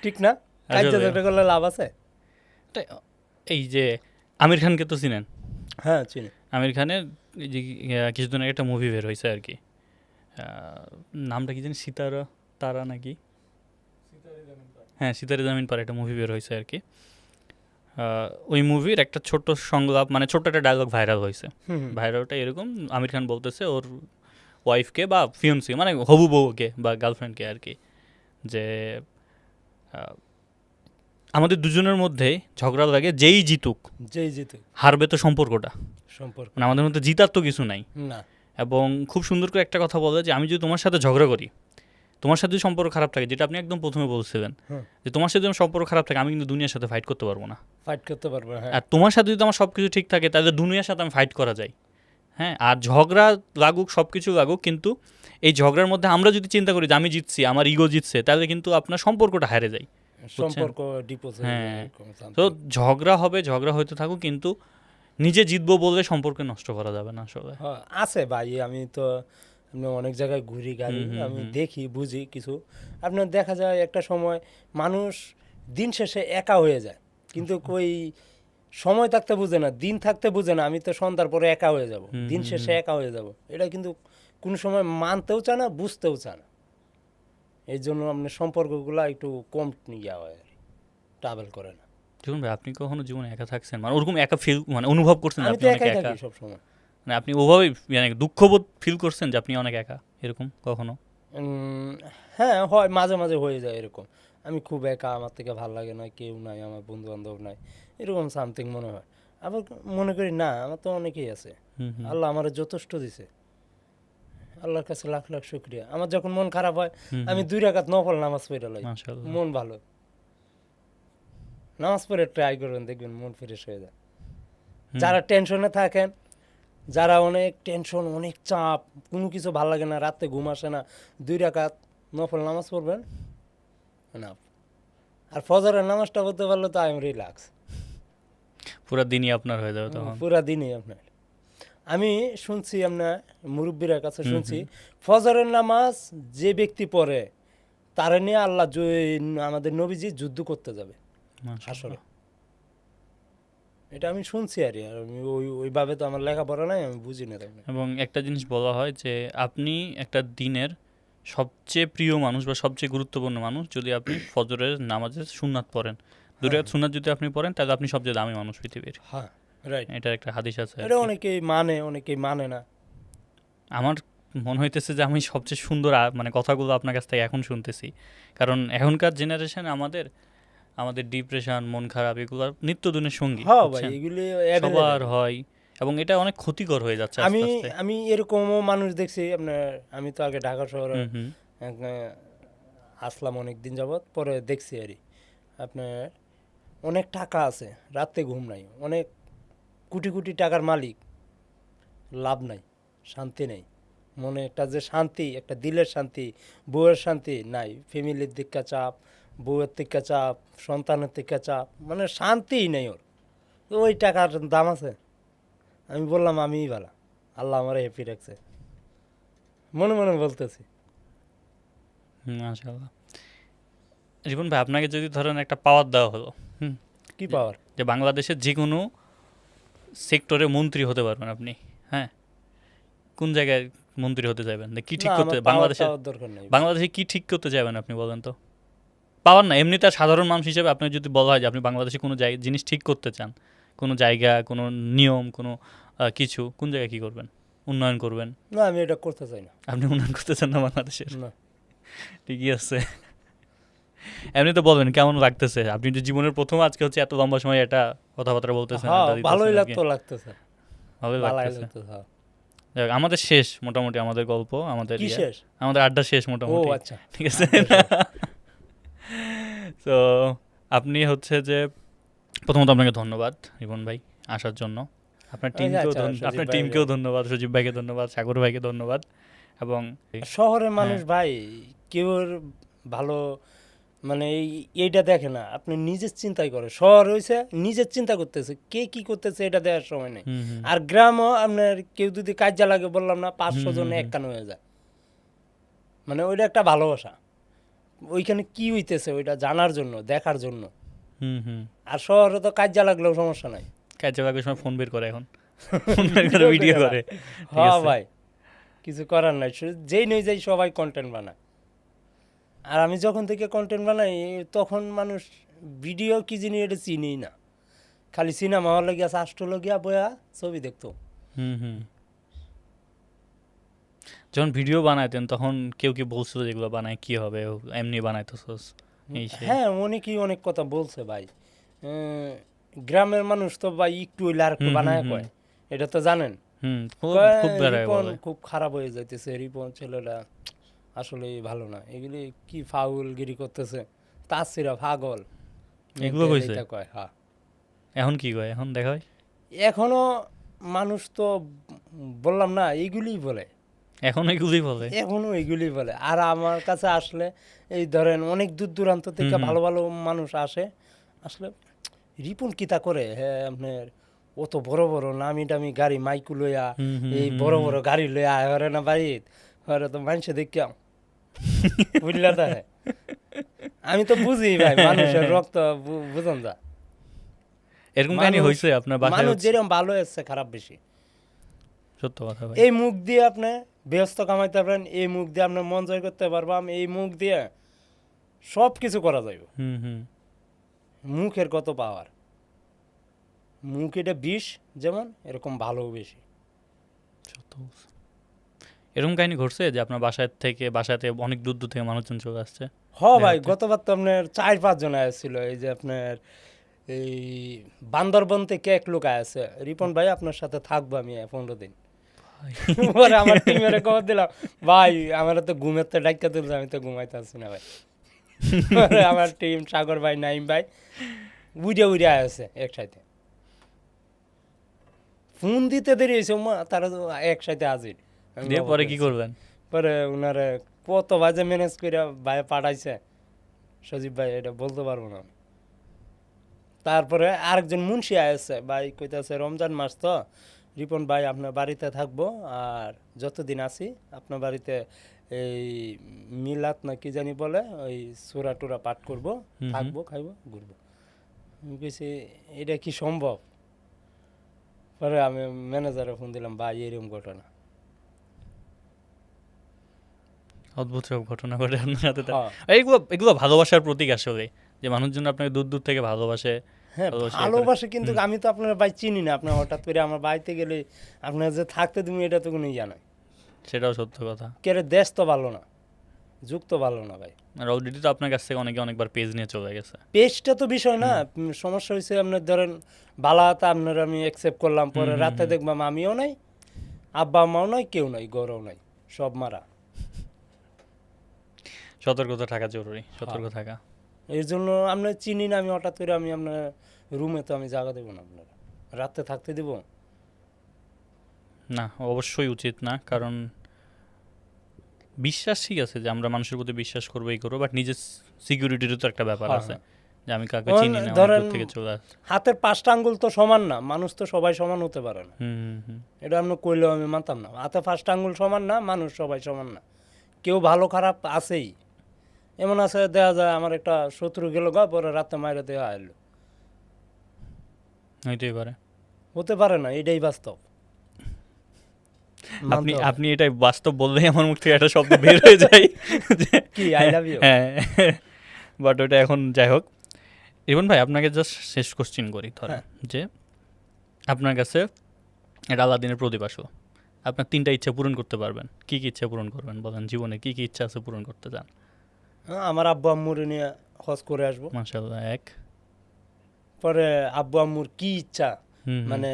S1: ঠিক না? কাজ্যা ঝগড়া করলে লাভ আছে?
S2: এই যে আমির খানকে তো চিনেন?
S1: হ্যাঁ, চিনি।
S2: আমির খানের এই যে কিছুদিন আগে একটা মুভি বের হয়েছে আর কি, নামটা কি জানি, সিতারা তারা নাকি, হ্যাঁ সিতারে জামিন পার একটা মুভি বের হয়েছে আর কি। ওই মুভির একটা ছোট্ট সংলাপ, মানে ছোট্ট একটা ডায়লগ ভাইরাল হয়েছে। ভাইরালটা এরকম, আমির খান বলতেছে ওর ওয়াইফকে বা ফিয়ন্সি, মানে হবু বউকে বা গার্লফ্রেন্ডকে আর কি, যে আমাদের দুজনের মধ্যে ঝগড়া লাগে, যেই জিতুক হারবে তো সম্পর্কটা, মানে আমাদের মধ্যে জিতার তো কিছু নাই।
S1: না।
S2: এবং খুব সুন্দর করে একটা কথা বলে যে আমি যদি তোমার সাথে ঝগড়া করি তোমার সাথে যদি সম্পর্ক খারাপ থাকে, যেটা আপনি একদম প্রথমে বলছিলেন যে তোমার সাথে যদি সম্পর্ক খারাপ থাকে, আমি কিন্তু দুনিয়ার সাথে ফাইট করতে পারবো না।
S1: ফাইট করতে পারবো, হ্যাঁ।
S2: আর তোমার সাথে যদি আমার সব কিছু ঠিক থাকে, তাহলে দুনিয়ার সাথে আমি ফাইট করা যায়। হ্যাঁ, আর ঝগড়া লাগুক, সব কিছু লাগুক, কিন্তু এই ঝগড়ার মধ্যে আমরা যদি চিন্তা করি যে আমি জিতছি, আমার ইগো জিতছে, তাহলে কিন্তু আপনার সম্পর্কটা হারে যায়।
S1: সম্পর্ক ডিপোজিট,
S2: হ্যাঁ, তো ঝগড়া হবে, ঝগড়া হইতে থাকুক, কিন্তু নিজে জিতবো বললে সম্পর্ক নষ্ট করা যাবে না আসলে।
S1: আছে ভাই, আমি তো আপনি অনেক জায়গায় ঘুরি গাড়ি, আমি দেখি বুঝি কিছু। আপনার দেখা যায় একটা সময় মানুষ দিন শেষে একা হয়ে যায়, কিন্তু কই সময় থাকতে বুঝে না, দিন থাকতে বুঝে না, আমি তো সন্ধ্যার পরে একা হয়ে যাব, দিন শেষে একা হয়ে যাব। এটা কিন্তু কোনো সময় মানতেও চায় না, বুঝতেও চায় না। এই জন্য আপনার সম্পর্কগুলো একটু কম ইয়া হয় আর ট্রাভেল করে না।
S2: জীবন ভাই, আপনি কখনো জীবনে একা থাকছেন, মানে ওরকম একা ফিল, মানে অনুভব করছেন
S1: আমি
S2: আপনি
S1: তো
S2: অনেক
S1: একাই
S2: একা?
S1: থাকি সবসময়।
S2: মানে আপনি ওভাবেই মানে দুঃখবোধ ফিল করছেন যে আপনি অনেক একা, এরকম কখনো?
S1: হ্যাঁ, হয়, মাঝে মাঝে হয়ে যায় এরকম। আমি খুব একা, আমার থেকে ভালো লাগে না, কেউ নাই, আমার বন্ধু বান্ধব নাই, এরকম সামথিং মনে হয়। আবার মনে করি না, আমার তো অনেকেই আছে, আল্লাহ আমার যথেষ্ট দিছে, আল্লাহর কাছে লাখ লাখ শুকরিয়া। আমার যখন মন খারাপ হয়, আমি 2 রাকাত নফল নামাজ পড়ে লাই,
S2: মাশাআল্লাহ।
S1: মন ভালো। নামাজ পড়ে ট্রাই করবেন, দেখবেন মন ফ্রেশ হয়ে যায়। যারা টেনশনে থাকেন, যারা অনেক টেনশন, অনেক চাপ, কোনো কিছু ভালো লাগে না, রাতে ঘুম আসে না, 2 রাকাত নফল নামাজ পড়বেন না। আর ফজরের নামাজটা পড়তে পারলে তো আই এম রিল্যাক্স,
S2: পুরো দিনই আপনার হয়ে যাবে তখন।
S1: পুরা দিনই আপনার। আমি শুনছি, আপনার মুরব্বীর কাছে শুনছি, ফজরের নামাজ যে ব্যক্তি পড়ে তারা নিয়ে আল্লাহ আমাদের নবীজি যুদ্ধ করতে যাবে আসলে। এটা আমি শুনছি আর কি, আর আমি ওইভাবে তো আমার লেখাপড়া নাই, আমি বুঝি না।
S2: এবং একটা জিনিস বলা হয় যে আপনি একটা দিনের সবচেয়ে প্রিয় মানুষ বা সবচেয়ে গুরুত্বপূর্ণ মানুষ যদি আপনি ফজরের নামাজের সুন্নাত পড়েন, 2 রাকাত সুন্নাত যদি আপনি পড়েন, তাহলে আপনি সবচেয়ে দামি মানুষ পৃথিবীর।
S1: হ্যাঁ, রাইট।
S2: এটার একটা হাদিস আছে আর
S1: এটা
S2: কি।
S1: অনেকেই মানে, অনেকেই মানে না।
S2: আমার মনে হইতেছে যে আমি সবচেয়ে সুন্দর মানে কথাগুলো আপনার কাছ থেকে এখন শুনতেছি, কারণ এখনকার জেনারেশন আমাদের ডিপ্রেশন, মন খারাপ, এগুলো নিত্যদিনের সঙ্গী,
S1: হ্যাঁ ভাই,
S2: বুঝছেন?
S1: এগুলি
S2: সবার হয়, এবং এটা অনেক ক্ষতিকর হয়ে যাচ্ছে
S1: আমি
S2: আস্তে আস্তে।
S1: আমি এরকমও মানুষ দেখছি আপনার। আমি তো আগে ঢাকা শহরে
S2: হুম
S1: আসলাম অনেক দিন যাবৎ, পরে দেখছি আর কি, আপনার অনেক টাকা আছে, রাতে ঘুম নাই, অনেক কোটি কোটি টাকার মালিক, লাভ নাই, শান্তি নেই মনে। একটা যে শান্তি, একটা দিলের শান্তি, বউয়ের শান্তি নাই, ফ্যামিলির দিকটা চাপ, বউয়ের দিকটা চাপ, সন্তানের দিকটা চাপ, মানে শান্তিই নেই ওর। তো ওই টাকার দাম আছে? আমি বললাম আমিই ভালো, আল্লাহ আমার হ্যাপি রাখছে, মনে মনে বলতেছি।
S2: মাশাআল্লাহ। রিপন ভাই, আপনাকে যদি ধরেন একটা পাওয়ার দেওয়া হলো,
S1: কি পাওয়ার?
S2: যে বাংলাদেশের যে কোনো সেক্টরে মন্ত্রী হতে পারবেন আপনি, হ্যাঁ, কোন জায়গায় মন্ত্রী হতে চাইবেন? কি ঠিক করতে
S1: দরকার নেই।
S2: বাংলাদেশে কি ঠিক করতে চাইবেন আপনি, বলেন তো? পাওয়ার না, এমনি তার সাধারণ মানুষ হিসেবে আপনি যদি বলা হয় যে আপনি বাংলাদেশে কোনো জিনিস ঠিক করতে চান, কোনো জায়গা, কোনো নিয়ম, কোনো কিছু, কোন জায়গায় কি করবেন? উন্নয়ন করবেন?
S1: না, আমি এটা করতে চাই না।
S2: আপনি উন্নয়ন করতে চান না বাংলাদেশের?
S1: না।
S2: ঠিকই আছে। এমনি তো বলবেন কেমন লাগতেছে, আপনি যে জীবনের প্রথম আজকে হচ্ছে এত লম্বা সময় এটা কথাবার্তা বলতেছেন,
S1: হ্যাঁ,
S2: আড্ডা দিতেছেন
S1: ভালোই
S2: আর কি।
S1: লাগতেছে।
S2: ভালোই
S1: ভালোই
S2: লাগতেছে।
S1: লাগতেছে, হ্যাঁ।
S2: যাক, আমাদের শেষ মোটামুটি, আমাদের গল্প, আমাদের
S1: কি শেষ?
S2: আমাদের আড্ডা শেষ
S1: ও
S2: মোটামুটি,
S1: আচ্ছা,
S2: ঠিক আছে। তো আপনি হচ্ছে যে, প্রথমত আপনাকে ধন্যবাদ রিপন ভাই আসার জন্য, আপনার টিমকেও ধন্যবাদ, সজীব ভাইকে ধন্যবাদ, সাগর ভাইকে ধন্যবাদ। এবং
S1: শহরের মানুষ ভাই কেউ ভালো মানে এইটা দেখে না, আপনি নিজের চিন্তাই করে। শহর হয়েছে নিজের চিন্তা করতেছে, কে কি করতেছে এটা দেওয়ার সময় নেই। আর গ্রামও আপনার কেউ যদি কাজে লাগে, বললাম না, 500 জন একখান হয়ে যায়, মানে ওইটা একটা ভালোবাসা, ওইখানে কি হইতেছে ওইটা জানার জন্য, দেখার জন্য। আর শহরে তো কাজে লাগলেও সমস্যা নাই,
S2: কাজে লাগার সময় ফোন বের করে, এখন ফোন বের করে ভিডিও করে।
S1: হ্যাঁ ভাই, কিছু করার নাই, যেই নই যাই সবাই কন্টেন্ট বানায়। আর আমি যখন থেকে কন্টেন্ট বানাই, তখন মানুষ ভিডিও কি জিনিস এটা চিনিই না, খালি সিনেমা হল গিয়া অ্যাস্ট্রোলজিয়া বয়া ছবি দেখতো।
S2: যখন ভিডিও বানাইতেন তখন কেউ কি বলছিল যেগুলো বানায় কি হবে, এমনি বানাইতেছস?
S1: হ্যাঁ, অনেকেই অনেক কথা বলছে ভাই। গ্রামের মানুষ তো ভাই একটু হইলে আর একটু বানায় কয়, এটা তো জানেন।
S2: খুব
S1: রিপন খুব খারাপ হয়ে যাইতেছে, রিপন ছেলেটা আসলে ভালো না। এগুলি কি ফাউলগিরি করতেছে, তাসিরা পাগল
S2: এগুলো কইছে?
S1: এটা কয়। হ্যাঁ,
S2: এখন কি কয়, এখন দেখা হয়?
S1: এখনো মানুষ তো বললাম না এইগুলিই বলে,
S2: এখন এগুলোই বলে?
S1: এখনো এইগুলি বলে। আর আমার কাছে আসলে এই ধরেন অনেক দূর দূরান্ত থেকে ভালো ভালো মানুষ আসে, আসলে রিপন কিতা করে, হ্যাঁ আপনার অত বড় বড় নামি দামি গাড়ি মাইকু লইয়া, এই বড় বড় গাড়ি লইয়া হরে না বাড়িত, হরে তো মানুষে দেখিয়াম বুঝলা তাহে। আমি তো বুঝি ভাই, মানুষের রক্ত বুঝন যা।
S2: এরকম কাহিনী
S1: মানুষ-
S2: হয়েছে আপনার বাসায়?
S1: মানুষ
S2: হচ্ছে?
S1: যেরকম ভালো এসছে খারাপ বেশি।
S2: সত্য কথা ভাই।
S1: এই মুখ দিয়ে আপনি ব্যস্ত কামাইতে পারেন, এই মুখ দিয়ে আপনি মন জয় করতে পারবাম, এই মুখ দিয়ে সব কিছু করা যাবে।
S2: হুম।
S1: মুখের কত পাওয়ার, মুখ এটা বিষ যেমন, এরকম ভালো বেশি।
S2: সত্য বলছো। এরকম কাহিনী ঘটছে যে আপনার বাসাতে অনেক দূর দূর থেকে মানুষজন চলে আসছে?
S1: ভাই গতবার তো আপনার 4-5 জন আসছিল। এই যে আপনার এই বান্দরবন থেকে এক লোক আছে, রিপন ভাই আপনার সাথে থাকবো আমি 15 দিন। পরে আমার টিমের খবর দিলাম, ভাই আমার তো ঘুমের তো ডাক্কা তুলছে, আমি তো ঘুমাইতে আসছি না ভাই। পরে আমার টিম সাগর ভাই, নাইম ভাই উড়ে আছে একসাথে। ফোন দিতে দেরি হয়েছে, তারা তো একসাথে হাজির। আমি
S2: দিয়ে
S1: অবাক
S2: পরে কি
S1: হয়েছি।
S2: করবেন?
S1: পরে ওনারে কত বাজে ম্যানেজ করে ভাই পাঠাইছে সজীব ভাই, এটা বলতে পারবো না আমি। তারপরে আরেকজন মুন্সি আসছে, ভাই কইতাছে রমজান মাস তো রিপন ভাই আপনার বাড়িতে থাকবো, আর যতদিন আছি আপনার বাড়িতে এই মিলাত না কি জানি বলে, ওই সুরা টুরা পাঠ করবো, থাকবো, খাইবো, ঘুরবো। আমি কইছি এটা কি সম্ভব? পরে আমি ম্যানেজারে ফোন দিলাম, ভাই এরকম ঘটনা।
S2: অদ্ভুত সব ঘটনা ঘটে আপনার সাথে।
S1: হ্যাঁ।
S2: এগুলো ভালোবাসার প্রতীক আসলে, যে মানুষজন আপনাকে দূর দূর থেকে ভালোবাসে।
S1: হ্যাঁ
S2: ভালোবাসে
S1: ভালোবাসে, কিন্তু আমি তো আপনার ভাই চিনি না। আপনার হঠাৎ করে আমার বাড়িতে গেলে আপনার যে থাকতে তুমি, এটা তো কোনো ইয়া নয়।
S2: সেটাও সত্য কথা।
S1: কেরে দেশ তো ভালো না, যুগ তো ভালো না ভাই।
S2: আর অলরেডি তো আপনার কাছ থেকে অনেকবার পেজ নিয়ে চলে গেছে।
S1: পেজটা তো বিষয় না, সমস্যা হয়েছে আপনার ধরেন বালাটা আপনার আমি অ্যাকসেপ্ট করলাম, পরে রাতে দেখবাম আমিও নাই, আব্বা আম্মাও নাই, কেউ নাই, গরও নাই, সব মারা।
S2: সতর্কতা থাকা জরুরি, সতর্ক থাকা।
S1: এই জন্য আপনার চিনি না, আমি হঠাৎ করে আমি আপনার রুমে তো আমি জায়গা দেবো না, আপনার রাতে থাকতে দেব
S2: না, অবশ্যই উচিত না। কারণ বিশ্বাস ঠিক আছে যে আমরা মানুষের প্রতি বিশ্বাস করবো, এই করবো, বাট নিজের সিকিউরিটিরও তো একটা ব্যাপার আছে, যে আমি কাকে
S1: এখন
S2: চিনি না, অনেক
S1: ধরেন
S2: দূর থেকে চলে আসছে।
S1: হাতের 5টা আঙ্গুল তো সমান না, মানুষ তো সবাই সমান হতে পারে না। এটা আপনি কইলেও আমি মানতাম না। হাতে 5টা আঙ্গুল সমান না, মানুষ সবাই সমান না, কেউ ভালো খারাপ আছেই। এমন আছে দেখা যায় আমার একটা শত্রু গেল গা, পরে রাতে মাইরে দেওয়া এলো,
S2: হইতেই পারে।
S1: হতে পারে না, এটাই বাস্তব।
S2: আপনি
S1: মানতে হবে।
S2: আপনি এটাই বাস্তব বললেই আমার মুখ থেকে একটা শব্দ বের হয়ে যায় যে
S1: কি আই লাভ ইউ?
S2: হ্যাঁ, বাট ওটা এখন যাই হোক। রিপন ভাই, আপনাকে জাস্ট শেষ কোশ্চিন করি ধরেন, যে আপনার কাছে একটা আলাদিনের প্রদীপ আসলো, আপনার 3টা ইচ্ছা পূরণ করতে পারবেন, কি কি ইচ্ছা পূরণ করবেন বলেন? জীবনে কি কি ইচ্ছা আছে পূরণ করতে চান?
S1: আমার আব্বু আম্মুর নিয়ে হজ করে আসবো।
S2: মাশাআল্লাহ। এক।
S1: পরে আব্বু আম্মুর কি ইচ্ছা,
S2: হুম
S1: মানে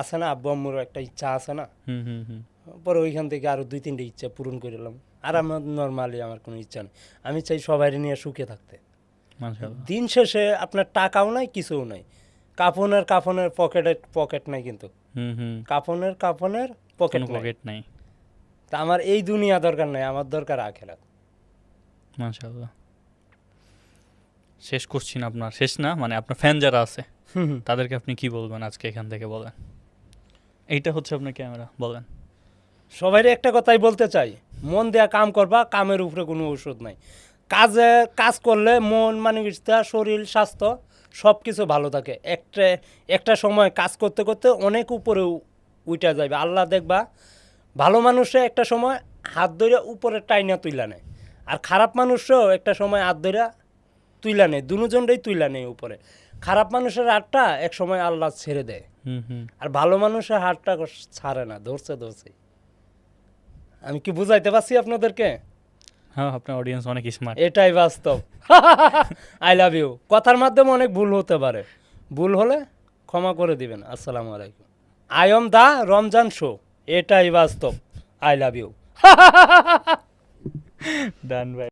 S1: আছে না, আব্বু আম্মুর একটা ইচ্ছা আছে না,
S2: হুম।
S1: পরে ওইখান থেকে আরো 2-3টে ইচ্ছা পূরণ করলাম। আর আমার নর্মালি আমার কোনো ইচ্ছা নেই, আমি চাই সবাই নিয়ে সুখে থাকতে।
S2: মাশাআল্লাহ।
S1: দিন শেষে আপনার টাকাও নাই, কিছুও নাই, কাফনের পকেট নাই, কিন্তু
S2: হুম।
S1: কাফনের পকেট
S2: কোনো
S1: নাই।
S2: পকেট নাই।
S1: তা আমার এই দুনিয়া দরকার নাই, আমার দরকার আখিরাত।
S2: মাশাআল্লাহ। শেষ কোশ্চিন আপনার, শেষ না মানে আপনার ফ্যান যারা আছে তাদেরকে আপনি কি বলবেন আজকে এখান থেকে, বলেন। এইটা হচ্ছে আপনার ক্যামেরা, বলেন।
S1: সবাই একটা কথাই বলতে চাই, মন দেয়া কাম করবা, কামের উপরে কোনো ওষুধ নাই। কাজ করলে মন, মানসিকতা, শরীর, স্বাস্থ্য সব কিছু ভালো থাকে। একটা সময় কাজ করতে করতে অনেক উপরে উঠা যাবে, আল্লাহ দেখবা ভালো মানুষে একটা সময় হাত ধরে উপরে টাইনা তুইলা নেয়, আর খারাপ মানুষও একটা সময় হাত ধরে তুইলা নেয়, দুজনটাই তুইলা নেয় উপরে। খারাপ মানুষের হাতটা এক সময় আল্লাহ ছেড়ে দেয়,
S2: হুম।
S1: আর ভালো মানুষের হাতটা ছাড়ে না, ধরছে। আমি কি বুঝাইতে পারছি আপনাদেরকে?
S2: হ্যাঁ, আপনার অডিয়েন্স অনেক স্মার্ট।
S1: এটাই বাস্তব। I love you. কথার মাধ্যমে অনেক ভুল হতে পারে, ভুল হলে ক্ষমা করে দিবেন। আসসালামু আলাইকুম। I am the Ramzan show, এটাই বাস্তব। I love you.
S2: ডান ভাই।